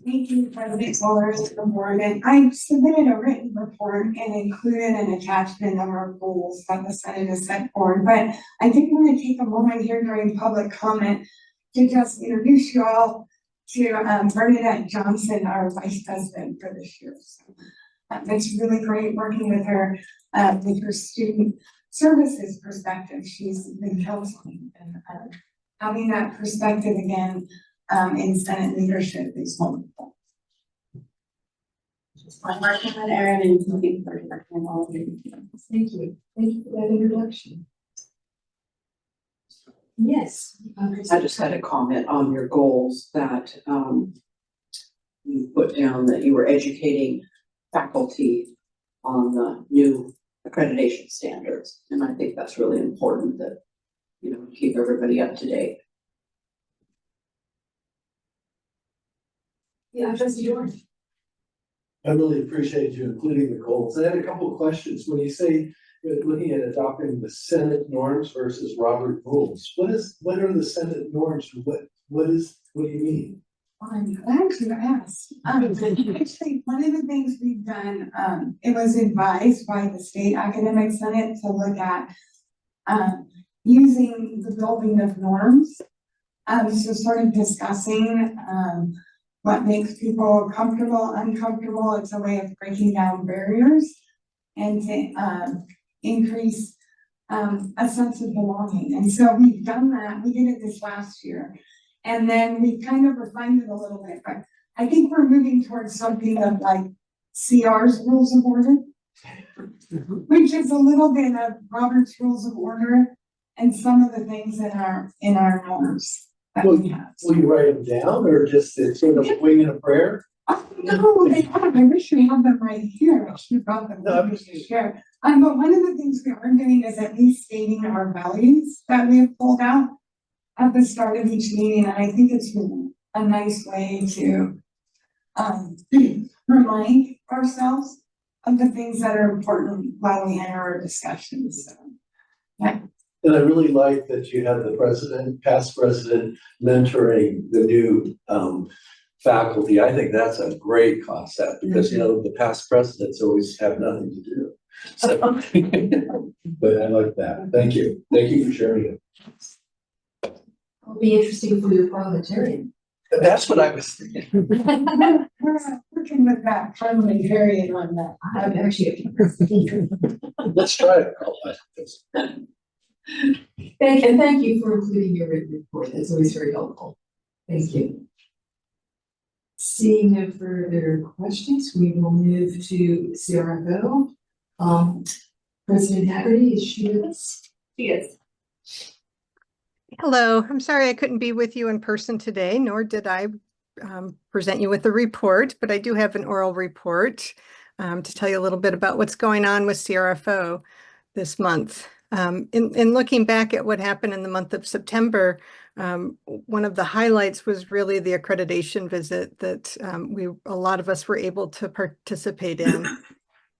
Thank you, President Wallers, the board, and I submitted a written report and included an attachment of our goals that the Senate has set forward. But I did want to take a moment here during public comment to just introduce you all to Bernadette Johnson, our Vice President for this year. So, it's really great working with her student services perspective. She's been counseling and having that perspective again in Senate leadership is wonderful. I'm working with Erin and looking for directing all of you. Thank you. Thank you for that introduction. Yes. I just had a comment on your goals that you put down that you were educating faculty on the new accreditation standards. And I think that's really important that, you know, keep everybody up to date. Yeah, Trustee Jordan. I really appreciate you including the goals. I had a couple of questions. When you say you're looking at adopting the Senate norms versus Robert rules, what are the Senate norms? what do you mean? I'm glad you asked. Actually, one of the things we've done, it was advised by the State Academic Senate to look at using the building of norms. So sort of discussing, what makes people comfortable, uncomfortable. It's a way of breaking down barriers and to, increase, a sense of belonging. And so we've done that. We did it this last year. And then we kind of refined it a little bit, but I think we're moving towards something of like CR's rules of order, which is a little bit of Robert's Rules of Order and some of the things in our norms that we have. Will you write them down or just sort of wing in a prayer? No, they have. I wish we had them right here. I should have brought them. No, I'm just- Sure. But one of the things we are doing is at least stating our values that we have pulled out at the start of each meeting, and I think it's been a nice way to remind ourselves of the things that are important while we enter our discussions. So, yeah. And I really like that you have the past president mentoring the new faculty. I think that's a great concept because, you know, the past presidents always have nothing to do. So, but I like that. Thank you. Thank you for sharing it. It'll be interesting for your parliamentarian. That's what I was thinking. We're working with that parliamentarian on that. I'm actually. Let's try it. Thank you for including your written report. That's always very helpful. Thank you. Seeing no further questions, we will move to CRFO. President Haggerty, is she with us? She is. Hello, I'm sorry I couldn't be with you in person today, nor did I present you with a report, but I do have an oral report to tell you a little bit about what's going on with CRFO this month. In looking back at what happened in the month of September, one of the highlights was really the accreditation visit that a lot of us were able to participate in.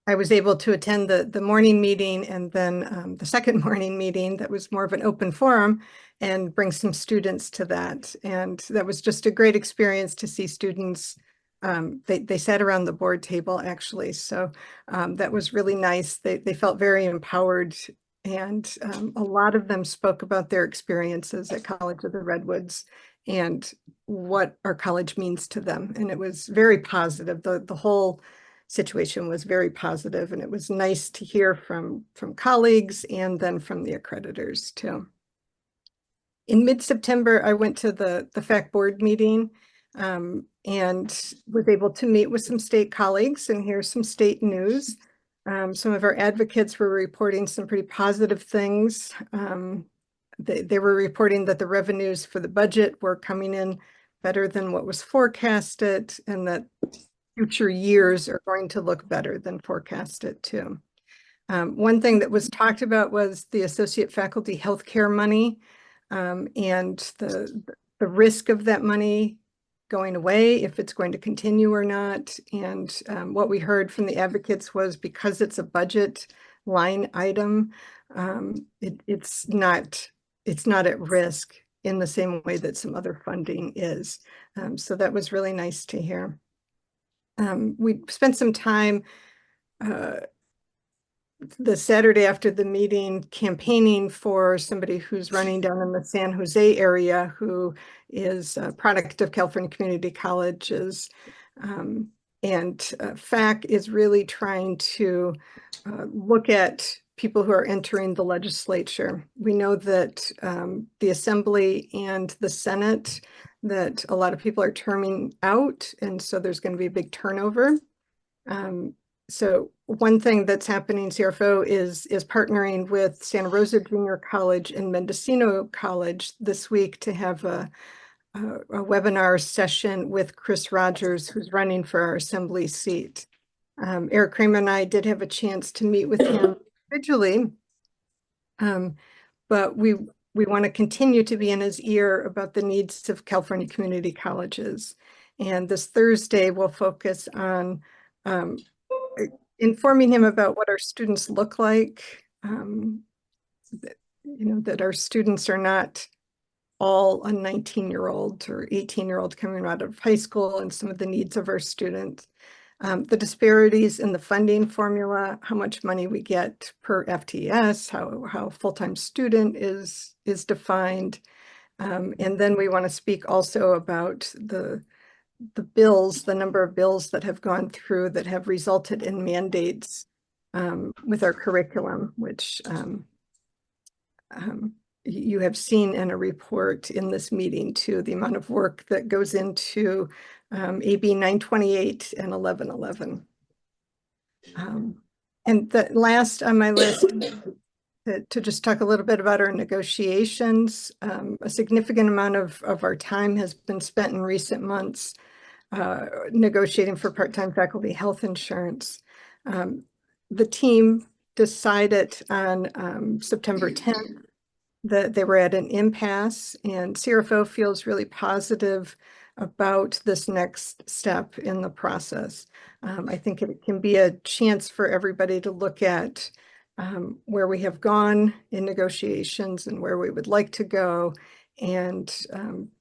I was able to attend the morning meeting and then the second morning meeting that was more of an open forum and bring some students to that. And that was just a great experience to see students. They sat around the board table actually. So that was really nice. They felt very empowered, and a lot of them spoke about their experiences at College of the Redwoods and what our college means to them. And it was very positive. The whole situation was very positive, and it was nice to hear from colleagues and then from the accreditors too. In mid-September, I went to the FAC board meeting and was able to meet with some state colleagues and hear some state news. Some of our advocates were reporting some pretty positive things. They were reporting that the revenues for the budget were coming in better than what was forecasted, and that future years are going to look better than forecasted too. One thing that was talked about was the associate faculty healthcare money and the risk of that money going away, if it's going to continue or not. And what we heard from the advocates was because it's a budget line item, it's not at risk in the same way that some other funding is. So that was really nice to hear. We spent some time the Saturday after the meeting campaigning for somebody who's running down in the San Jose area, who is a product of California Community Colleges. And FAC is really trying to look at people who are entering the legislature. We know that the Assembly and the Senate, that a lot of people are terming out, and so there's going to be a big turnover. So one thing that's happening, CRFO is partnering with Santa Rosa Junior College and Mendocino College this week to have a webinar session with Chris Rogers, who's running for our assembly seat. Eric Kramer and I did have a chance to meet with him individually, but we want to continue to be in his ear about the needs of California community colleges. And this Thursday, we'll focus on informing him about what our students look like, that our students are not all a 19-year-old or 18-year-old coming out of high school and some of the needs of our students. The disparities in the funding formula, how much money we get per FTS, how full-time student is defined. And then we want to speak also about the bills, the number of bills that have gone through that have resulted in mandates with our curriculum, which you have seen in a report in this meeting too, the amount of work that goes into AB 928 and 1111. And the last on my list, to just talk a little bit about our negotiations. A significant amount of our time has been spent in recent months negotiating for part-time faculty health insurance. The team decided on September 10th that they were at an impasse, and CRFO feels really positive about this next step in the process. I think it can be a chance for everybody to look at where we have gone in negotiations and where we would like to go, and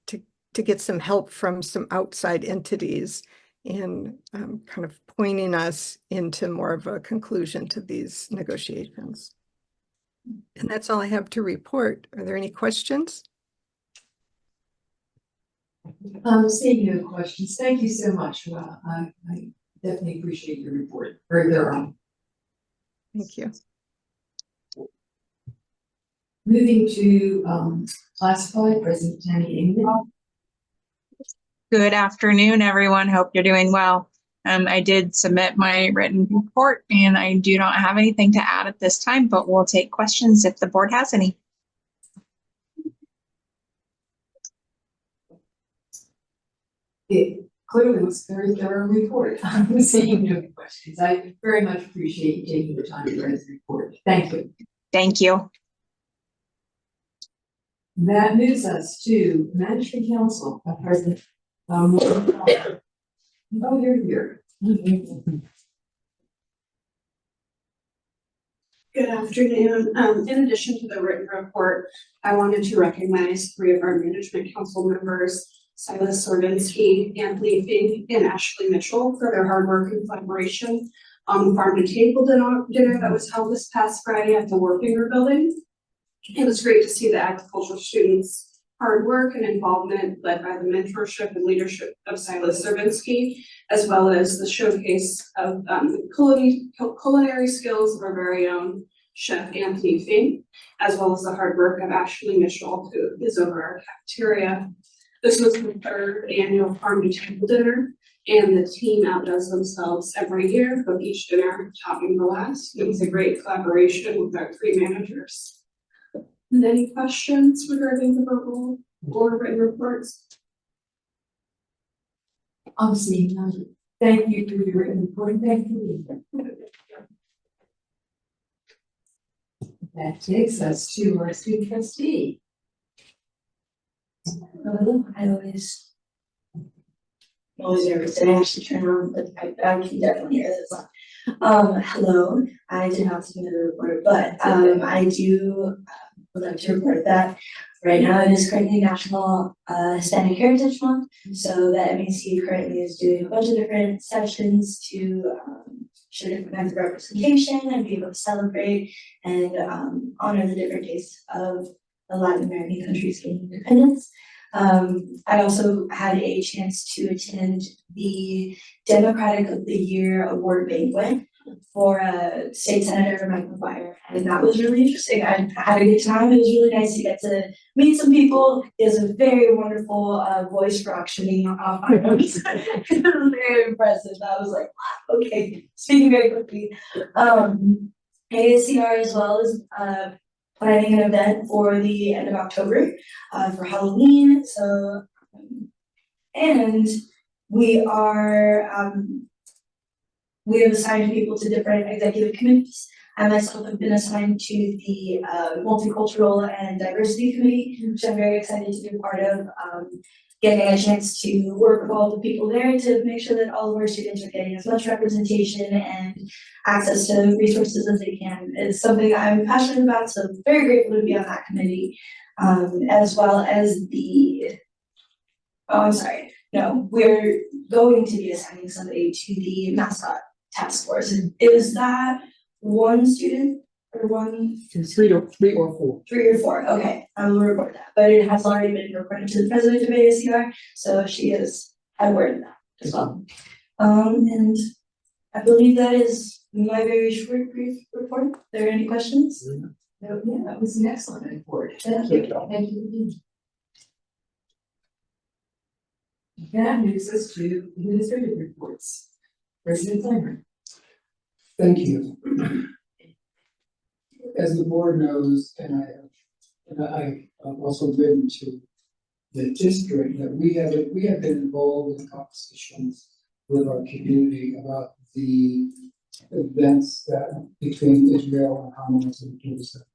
to get some help from some outside entities in kind of pointing us into more of a conclusion to these negotiations. And that's all I have to report. Are there any questions? Seeing no questions, thank you so much. I definitely appreciate your report. Very thorough. Thank you. Moving to classified, President Tammy England. Good afternoon, everyone. Hope you're doing well. I did submit my written report and I do not have anything to add at this time, but we'll take questions if the board has any. It clearly was a very thorough report. I'm seeing no questions. I very much appreciate you taking the time to write this report. Thank you. Thank you. That moves us to Management Council, President. Oh, you're here. Good afternoon. In addition to the written report, I wanted to recognize 3 of our Management Council members, Silas Sorvinsky, Anthony Fink, and Ashley Mitchell, for their hard work and collaboration on the Farm to Table dinner that was held this past Friday at the Warfinger Building. It was great to see the agricultural students' hard work and involvement led by the mentorship and leadership of Silas Sorvinsky, as well as the showcase of culinary skills of our very own chef Anthony Fink, as well as the hard work of Ashley Mitchell, who is over our cafeteria. This was the 3rd annual Farm to Table dinner, and the team outdoes themselves every year, with each dinner topping the last. It was a great collaboration with our 3 managers. And any questions regarding the verbal or written reports? Obviously, thank you for your written report. Thank you. That takes us to our student trustee. I always nervous and I actually turn around, but I can definitely hear this one. Hello, I did not submit a report, but I would like to report that right now it is currently National Hispanic Heritage Month. So the MAC currently is doing a bunch of different sessions to show different kinds of representation and be able to celebrate and honor the different days of the Latin American countries gaining independence. I also had a chance to attend the Democratic of the Year award banquet for State Senator Mike McGuire, and that was really interesting. I had a good time. It was really nice to get to meet some people. He has a very wonderful voice for auctioning off items. It was very impressive. I was like, wow, okay, speaking very quickly. ASCR as well is planning an event for the end of October for Halloween. So, and we are we have assigned people to different executive committees. I myself have been assigned to the Multicultural and Diversity Committee, which I'm very excited to be a part of. Getting a chance to work with all the people there to make sure that all of our students are getting as much representation and access to resources as they can is something I'm passionate about, so I'm very grateful to be on that committee. As well as the, oh, I'm sorry, no, we're going to be assigning somebody to the mascot task force. Is that one student or one? Three or four. 3 or 4, okay, I will report that, but it has already been reported to the president of ASCR, so she is aware of that as well. And I believe that is my very short, brief report. Are there any questions? Yeah, that was an excellent report. Thank you. Thank you. That moves us to administrative reports. President Flamer. Thank you. As the board knows, and I've also been to the district, that we have been involved in conversations with our community about the events that between Israel and Hamas and Jerusalem.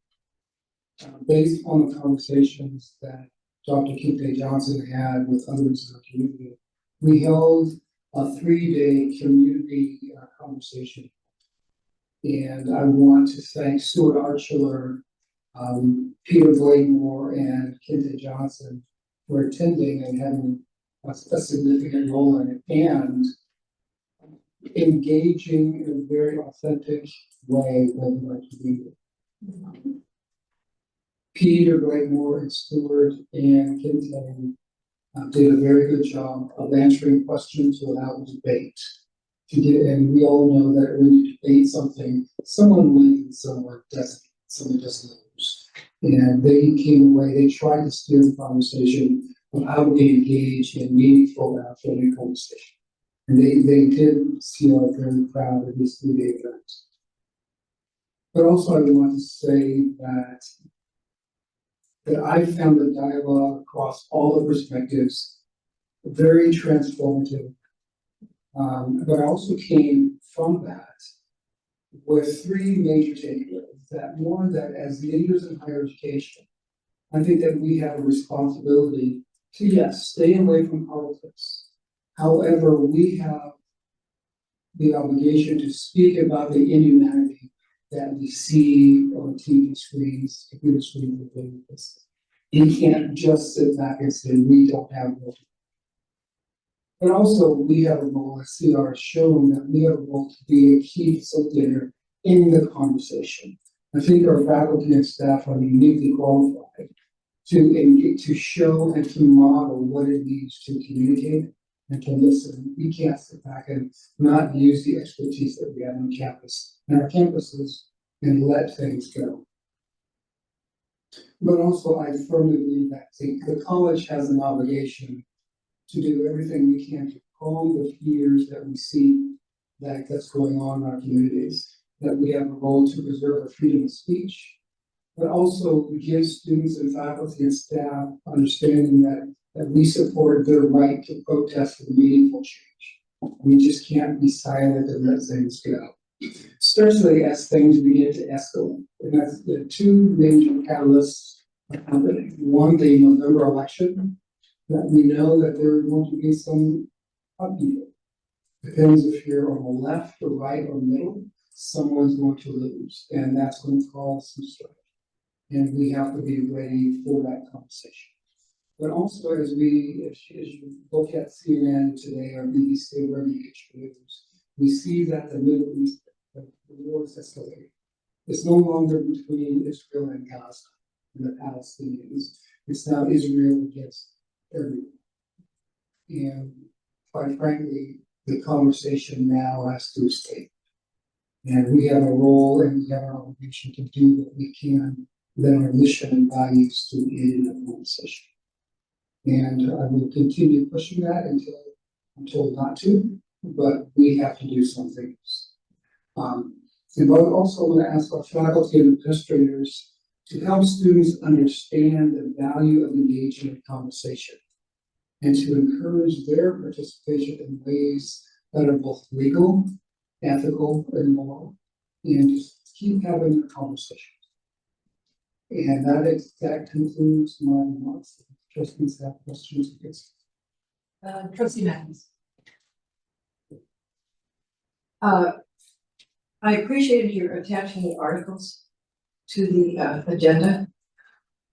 Based on the conversations that Dr. Kinte Johnson had with others in the community, we held a 3-day community conversation. And I want to thank Stuart Archler, Peter Blakemore, and Kinte Johnson for attending and having a significant role in it and engaging in a very authentic way with our community. Peter Blakemore and Stuart and Kinte did a very good job of answering questions without debate. And we all know that when you debate something, someone wins, someone doesn't lose. And they came away, they tried to steer the conversation of how to engage in meaningful and authentic conversation. And they did feel very proud of this 3-day event. But also I want to say that I found the dialogue across all the perspectives very transformative. But I also came from that with 3 major takeaways. That one, that as leaders in higher education, I think that we have a responsibility to, yes, stay away from politics. However, we have the obligation to speak about the inhumanity that we see on TV screens, computer screens, and things like this. You can't just sit back and say, we don't have more. But also, we have a role, as CR has shown, that we have a role to be a key facilitator in the conversation. I think our faculty and staff are uniquely qualified to show and to model what it means to communicate and to listen. We can't sit back and not use the expertise that we have on campus and our campuses and let things go. But also, I firmly believe that the college has an obligation to do everything we can to calm the fears that we see that's going on in our communities, that we have a role to preserve our freedom of speech, but also give students and faculty and staff understanding that we support their right to protest for meaningful change. We just can't be silent and let things go, especially as things begin to escalate. And that's the 2 major catalysts are happening. One, the November election, that we know that there are going to be some upheaval. Depends if you're on the left or right or middle, someone's going to lose, and that's going to cause some strife. And we have to be ready for that conversation. But also, as you look at CNN today or BBC, wherever you get your news, we see that the Middle East, the war is escalating. It's no longer between Israel and Gaza and the Palestinians. It's now Israel against everyone. And quite frankly, the conversation now has to stay. And we have a role and we have an obligation to do what we can, then our mission and values to aid in that conversation. And I will continue pushing that until I'm told not to, but we have to do something else. And I also want to ask our faculty and administrators to help students understand the value of engaging in conversation and to encourage their participation in ways that are both legal, ethical, and moral, and keep having a conversation. And that concludes my remarks. Trustees have questions, please. Trustee Matthews. I appreciated your attaching the articles to the agenda.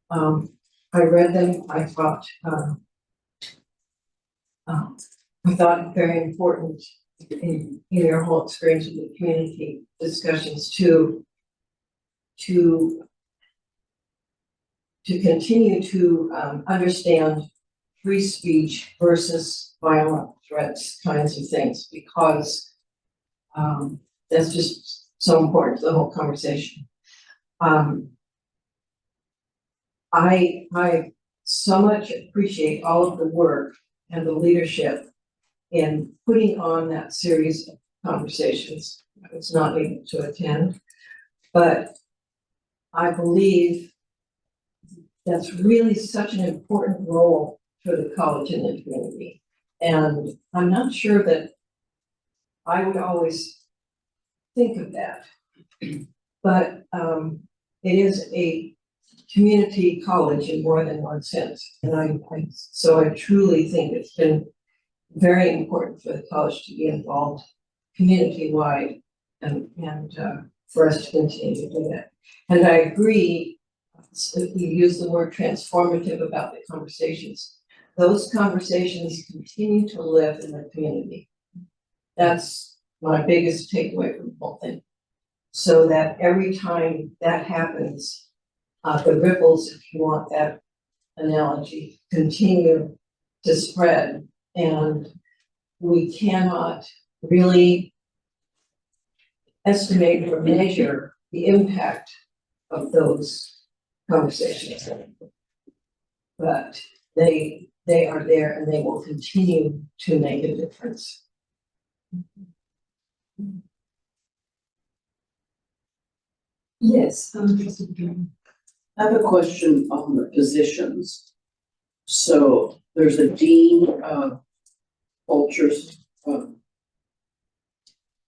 I read them, I thought very important in your whole experience with the community discussions to continue to understand free speech versus violent threats kinds of things, because that's just so important to the whole conversation. I so much appreciate all of the work and the leadership in putting on that series of conversations. I was not able to attend, but I believe that's really such an important role for the college and the community. And I'm not sure that I would always think of that, but it is a community college in more than one sense. And so I truly think it's been very important for the college to be involved community-wide and for us to continue to do that. And I agree, if you use the word transformative about the conversations, those conversations continue to live in the community. That's my biggest takeaway from the whole thing. So that every time that happens, the ripples, if you want that analogy, continue to spread, and we cannot really estimate or measure the impact of those conversations. But they are there and they will continue to make a difference. Yes, Trustee Green. I have a question on the positions. So there's a dean of cultures, the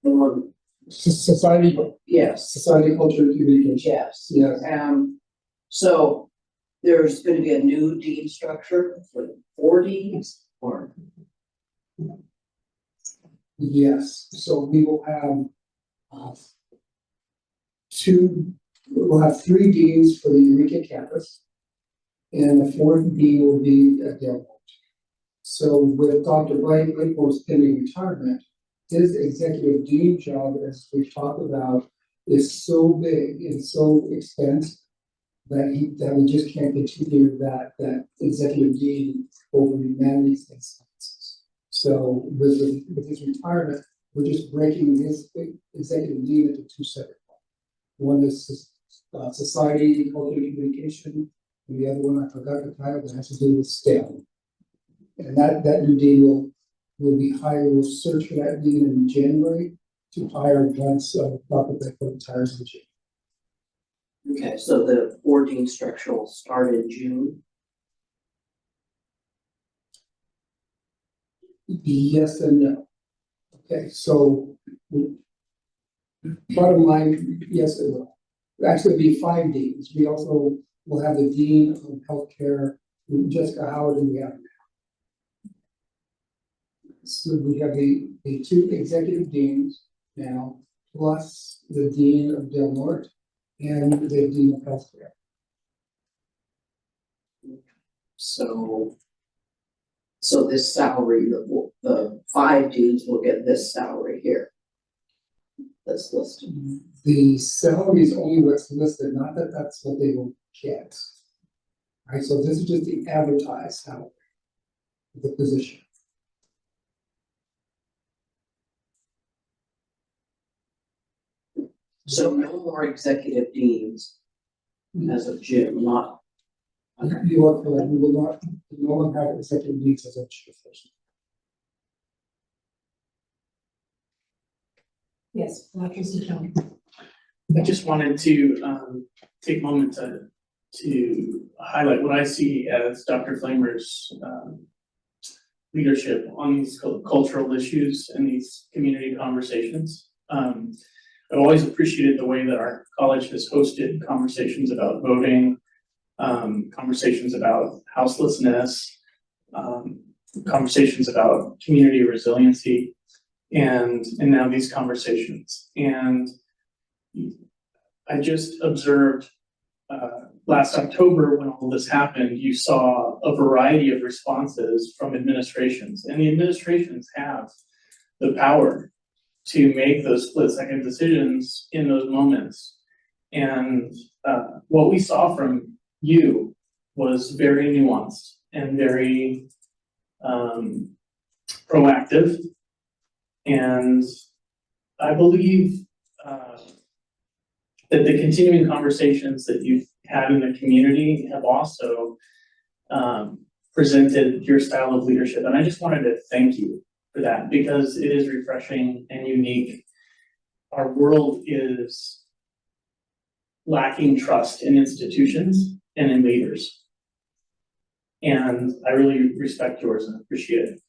one, Society, yes, society, culture, and communication. yes. Yes. So there's gonna be a new dean structure for 4 deans or? Yes, so we will have we'll have 3 deans for the Eureka campus. And the 4th dean will be at Delmont. So with Dr. Blakemore's pending retirement, his executive dean job, as we've talked about, is so big and so expensive that we just can't continue that executive dean over humanities and sciences. So with his retirement, we're just breaking his executive dean into 2 separate parts. One is society, culture, and communication, and the other one I forgot the title, that has to do with STEM. And that new dean will be hired. We'll search for that dean in January to hire once Dr. Beckford retires in June. Okay, so the 4 dean structure will start in June. Yes and no. Okay, so bottom line, yes, it will. Actually, it'll be 5 deans. We also will have the dean of healthcare, Jessica Howard, and we have now. So we have the 2 executive deans now, plus the dean of Del Norte and the dean of healthcare. So this salary, the 5 deans will get this salary here. That's listed. The salary is only what's listed, not that that's what they will get. All right, so this is just the advertised salary of the position. So no more executive deans as of June, not. You are correct, we will not, no one have executive needs as a person. Yes, Trustee Jones. I just wanted to take a moment to highlight what I see as Dr. Flamer's leadership on these cultural issues and these community conversations. I've always appreciated the way that our college has hosted conversations about voting, conversations about houselessness, conversations about community resiliency, and now these conversations. And I just observed last October, when all this happened, you saw a variety of responses from administrations, and the administrations have the power to make those split-second decisions in those moments. And what we saw from you was very nuanced and very proactive. And I believe that the continuing conversations that you've had in the community have also presented your style of leadership. And I just wanted to thank you for that, because it is refreshing and unique. Our world is lacking trust in institutions and in leaders. And I really respect yours and appreciate it.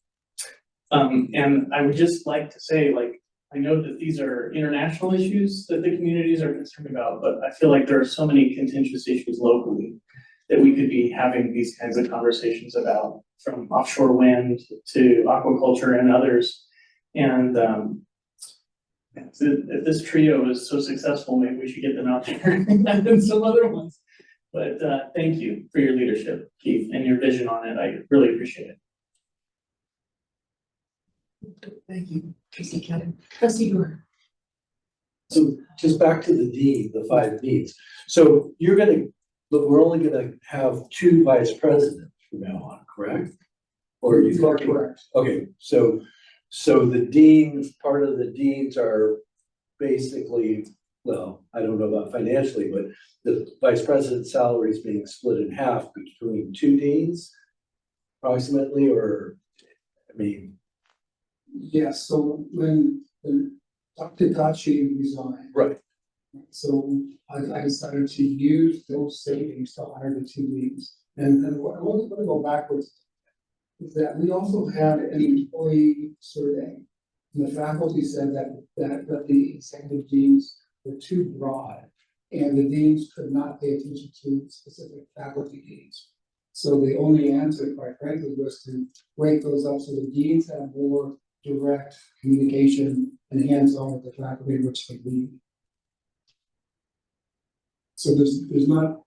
And I would just like to say, like, I know that these are international issues that the communities are concerned about, but I feel like there are so many contentious issues locally that we could be having these kinds of conversations about, from offshore wind to aquaculture and others. And if this trio is so successful, maybe we should get them out there and some other ones. But thank you for your leadership, Keith, and your vision on it. I really appreciate it. Thank you, Trustee Kevin. Trustee Dorr. So just back to the dean, the 5 deans. So we're only gonna have 2 vice presidents from now on, correct? Or You are correct. Okay, so the deans, part of the deans are basically, well, I don't know about financially, but the vice president's salary is being split in half between 2 deans approximately, or, I mean. Yes, so when Dr. Tachi resigned. Right. So I decided to use those savings to hire the 2 leads. And I want to go backwards. Is that we also had an employee survey. And the faculty said that the executive deans were too broad, and the deans could not pay attention to specific faculty deans. So the only answer, quite frankly, was to break those up so the deans have more direct communication and hands-on with the faculty which they lead. So there's not,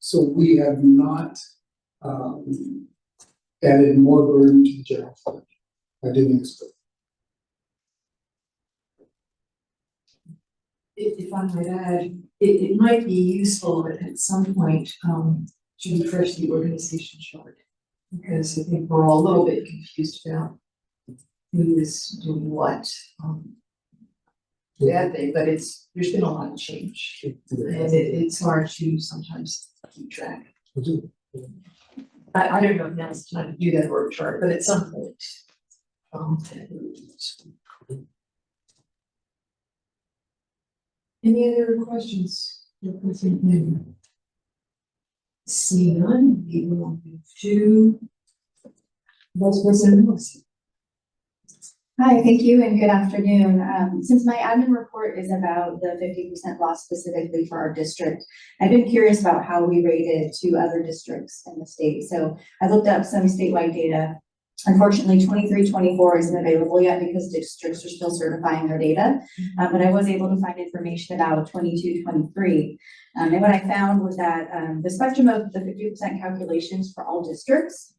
so we have not added more burden to the general fund by doing this. If I might add, it might be useful at some point to refresh the organization chart, because I think we're all a little bit confused about who is doing what. Bad thing, but there's been a lot of change, and it's hard to sometimes keep track. I don't know if now's the time to do that org chart, but at some point. Any other questions? Seeing none, we will move to Vice President Wilson. Hi, thank you and good afternoon. Since my admin report is about the 50% loss specifically for our district, I've been curious about how we rated to other districts in the state. So I looked up some statewide data. Unfortunately, 23-24 isn't available yet because districts are still certifying their data, but I was able to find information about 22-23. And what I found was that the spectrum of the 50% calculations for all districts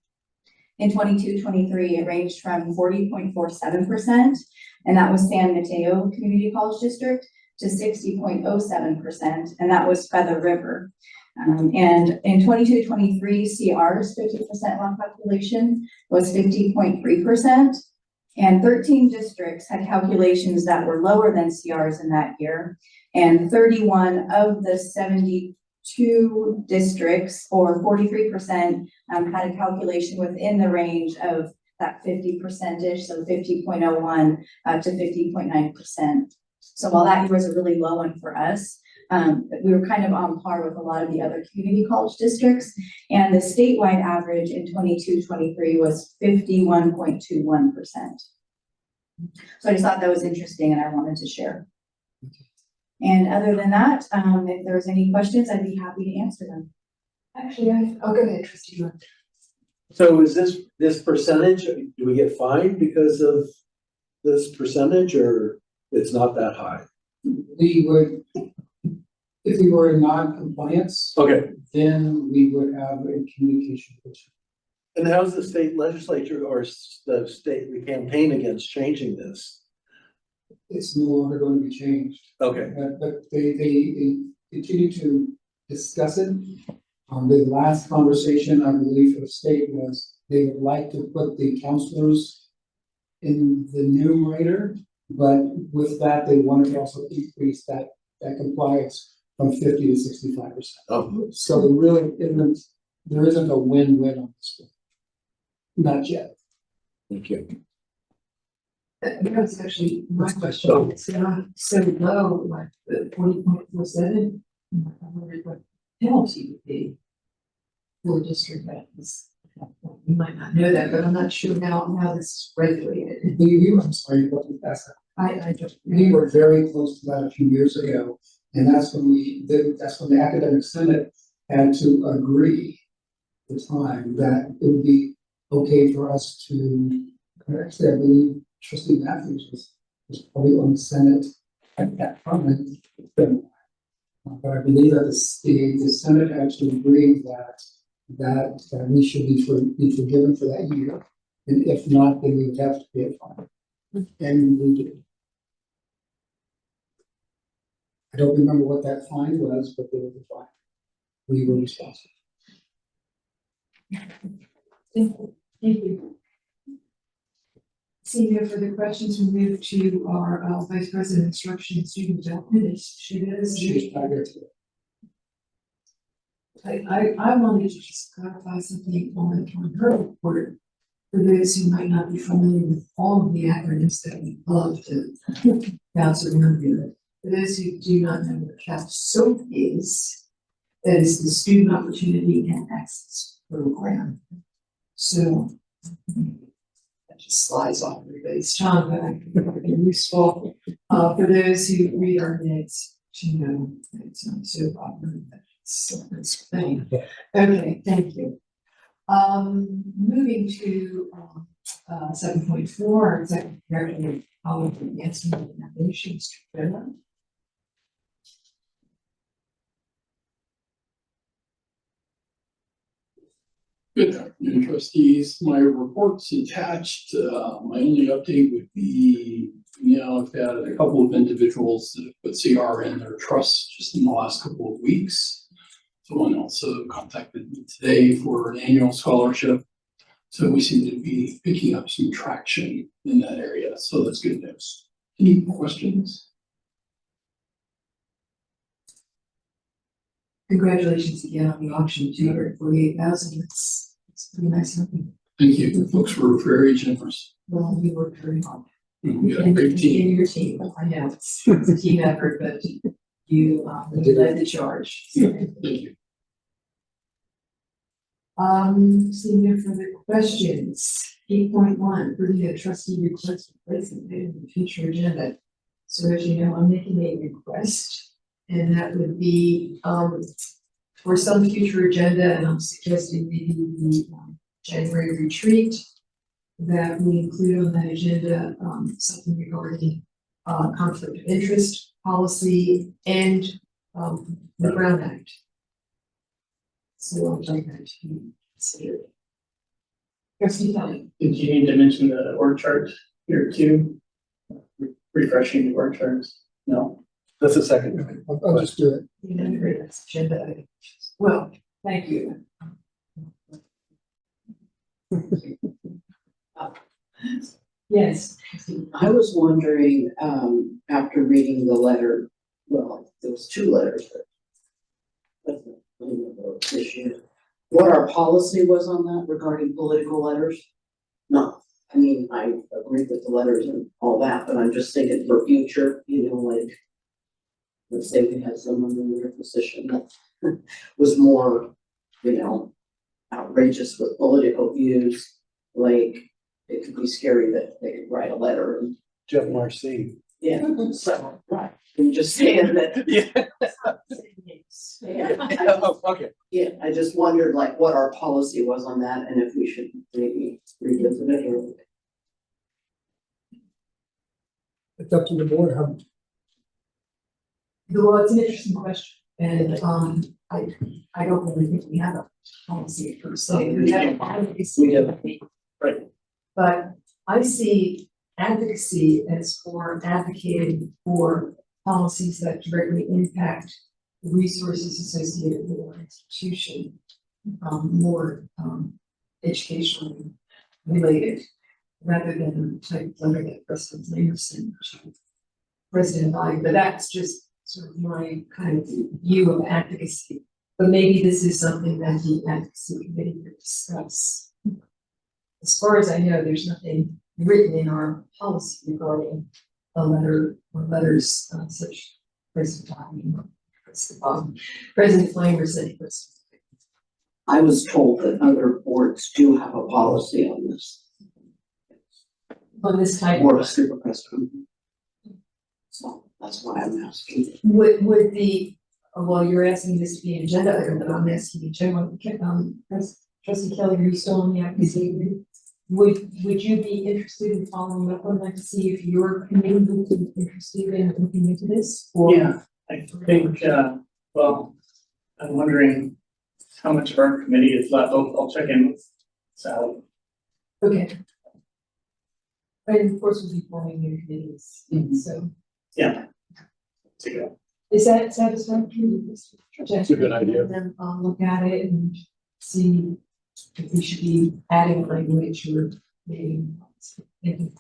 in 22-23, it ranged from 40.47%, and that was San Mateo Community College District, to 60.07%, and that was Feather River. And in 22-23, CR's 50% loss population was 50.3%, and 13 districts had calculations that were lower than CR's in that year, and 31 of the 72 districts, or 43%, had a calculation within the range of that 50%, so 50.01 to 50.9%. So while that year was a really low one for us, we were kind of on par with a lot of the other community college districts, and the statewide average in 22-23 was 51.21%. So I just thought that was interesting and I wanted to share. And other than that, if there's any questions, I'd be happy to answer them. Actually, I'll go ahead, trustee. Lynn. So is this percentage, do we get fined because of this percentage, or it's not that high? We would, if we were in non-compliance, Okay, then we would have a communication. issue. and how's the state legislature or the state campaign against changing this? It's no longer going to be changed. Okay, But they continue to discuss it. The last conversation, I believe, for the state was they would like to put the counselors in the numerator, but with that, they wanted to also increase that compliance from 50 to 65%. oh, So there isn't a win-win on this one. Not yet. thank you. That was actually my question. It's not so low, like the 40.47. I wondered what the penalty would be for a district that is. You might not know that, but I'm not sure how this is regulated. I'm sorry, but that's I just. we were very close to that a few years ago, and that's when the academic senate had to agree at the time that it would be okay for us to, actually, I believe trustee Matthews was probably on the senate at that time. But I believe that the senate actually agreed that we should be forgiven for that year, and if not, then we would have to pay a fine. And we did. I don't remember what that fine was, but there was a fine. We were responsible. Thank you. Seeing no further questions, we move to our Vice President of Instruction and Student Development. She is. She's not here today. I wanted to just clarify something on her report. For those who might not be familiar with all of the acronyms that we love to bounce around here. For those who do not know what CAPSOAP is, that is the Student Opportunity and Access Program. So that just slides off everybody's tongue, but I think it's useful for those who read our minutes to know that it's not so popular. It's thing. Okay, thank you. Moving to 7.4, our executive director, College Advancement and Innovation, Mr. Brenner. Good afternoon, trustees. My report's attached. My only update would be, I've had a couple of individuals that have put CR in their trusts just in the last couple of weeks. Someone also contacted me today for an annual scholarship. So we seem to be picking up some traction in that area. So that's good news. Any questions? Congratulations again on the auction, 248,000. It's pretty nice. Thank you. The folks were very generous. Well, we worked very hard. We got a great team. In your team, I know it's a team effort, but you led the charge. So. Thank you. Seeing no further questions, 8.1, approving a trustee request for placement in the future agenda. So as you know, I'm making a request, and that would be for some future agenda, and I'm suggesting maybe the January retreat, that we include on that agenda something regarding conflict of interest policy and the Brown Act. So I'll like that to be considered. Trustee Kelly. Did you need to mention the org chart here too? Refreshing the org charts? No. That's a second. I'll just do it. You know, great agenda item. Well, thank you. Yes. I was wondering, after reading the letter, well, there was two letters. But this year, what our policy was on that regarding political letters? No, I mean, I agree with the letters and all that, but I'm just thinking for future, like, let's say we had someone in their position that was more, outrageous with political views, like, it could be scary that they could write a letter and Jeff Marcy Yeah, so, right, I'm just saying that. Yeah. Oh, okay. Yeah, I just wondered like what our policy was on that and if we should maybe revisit it or. It's up to the board, how, Well, it's an interesting question, and, I don't really think we have a policy per se. We have a advocacy. We have. Right. But I see advocacy as for advocating for policies that directly impact the resources associated with our institution, more, educationally related, rather than the type of letter that President Lamerson, President Biden, but that's just sort of my kind of view of advocacy. But maybe this is something that the advocacy committee could discuss. As far as I know, there's nothing written in our policy regarding a letter or letters such President Biden, President Flamer said President. I was told that other boards do have a policy on this. On this type Board of, of Supervisors. So that's why I'm asking. would the, well, you're asking this to be an agenda item, but I'm asking you general, Trustee Kelly, are you still on the advocacy committee? Would you be interested in following up on that to see if your committee would be interested in looking into this? Or- Yeah, I think, well, I'm wondering how much of our committee is left. I'll check in with Sally. Okay. And of course, we'll be forming new committees, so. Yeah. To go. Is that satisfactory? That's a good idea. Then I'll look at it and see if we should be adding language or maybe. Thank you.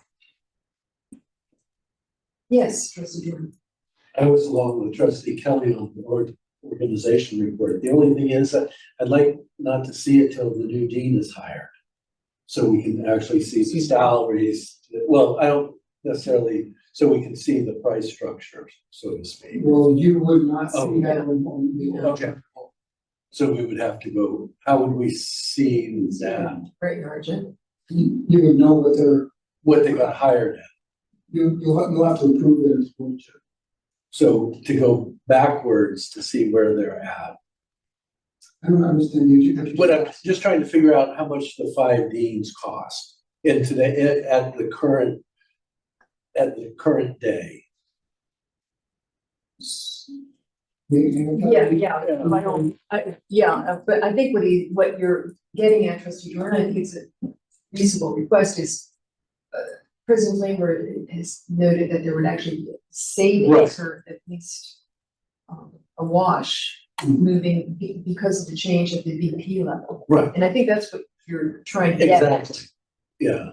Yes, Trustee Jordan. I was along with Trustee Kelly on the organization report. The only thing is that I'd like not to see it till the new dean is hired. So we can actually see the salaries. Well, I don't necessarily, so we can see the price structure, so to speak. well, you would not Oh, see that on the. Okay. So we would have to go, how would we see that? Great, Arjun. You would know what they're, What they got hired at? you'll have to approve it as board chair. So to go backwards to see where they're at. I don't understand you. But I'm just trying to figure out how much the 5 deans cost in today, at the current day. Yeah, but I think what you're getting at, Trustee Jordan, I think it's a reasonable request is, President Lamer has noted that there would actually be savings or at least a wash moving because of the change at the VP level. Right. And I think that's what you're trying to get at. Exactly. Yeah.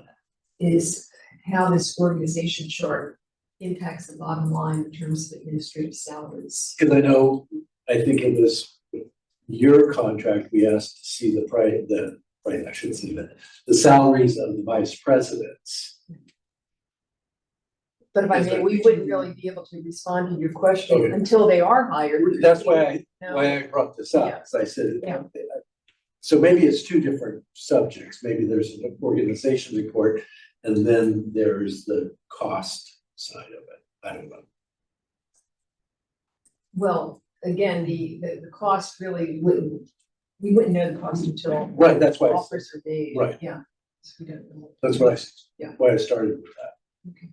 Is how this organization chart impacts the bottom line in terms of administrative salaries. Because I think it was your contract, we asked to see I should say that, the salaries of the vice presidents. But if I may, we wouldn't really be able to respond to your question Okay. until they are hired. That's why No. I brought this up, Yeah. as I said. Yeah. So maybe it's 2 different subjects. Maybe there's an organization report and then there's the cost side of it. I don't know. Well, again, the cost really we wouldn't know the cost until. Right, that's why I- Offers are made. Right. Yeah. So we don't know. That's what Yeah. why I started with that. Okay.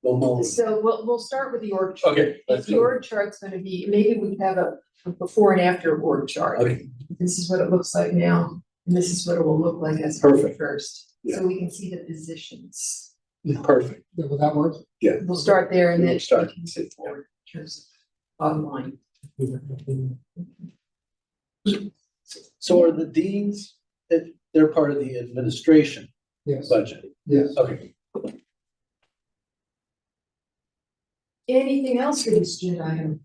Well, So we'll start with the org chart. okay, let's If the go. org chart's gonna be, maybe we have a before and after org chart. Okay, This is what it looks like now, and this is what it will look like as of Perfect. first. Yeah. So we can see the positions. perfect. Will that work? We'll start there and then We'll start. we can sit forward in terms of bottom line. So are the deans, they're part of the administration Yes, budget? yes. Okay. Anything else for this agenda item?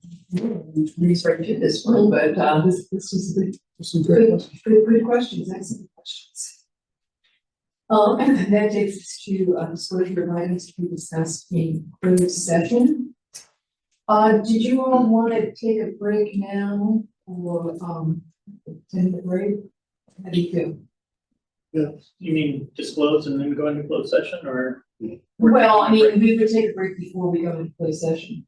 We started to this one, but this is a Some great questions. good questions, excellent questions. That takes us to disclosure of items to be discussed in closed session. Did you all want to take a break now or 10-minute break? How do you feel? You mean disclose and then go into closed session or? Well, I mean, we would take a break before we go into closed session.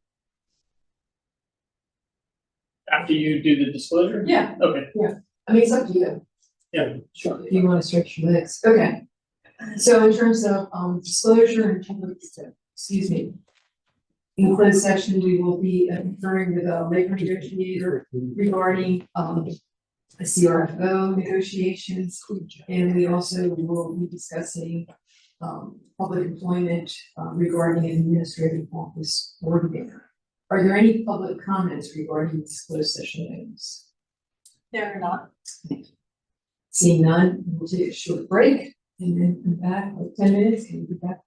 After you do the disclosure? Yeah. Okay, I mean, it's up to you. yeah, sure. If you want to stretch your legs, okay. So in terms of disclosure and public, excuse me. In closed session, we will be conferring with a labor negotiator regarding the CRFO negotiations. And we also will be discussing public employment regarding an administrative office board member. Are there any public comments regarding these closed session items? There are not. Seeing none, we'll take a short break and then come back, like 10 minutes, and we'll be back.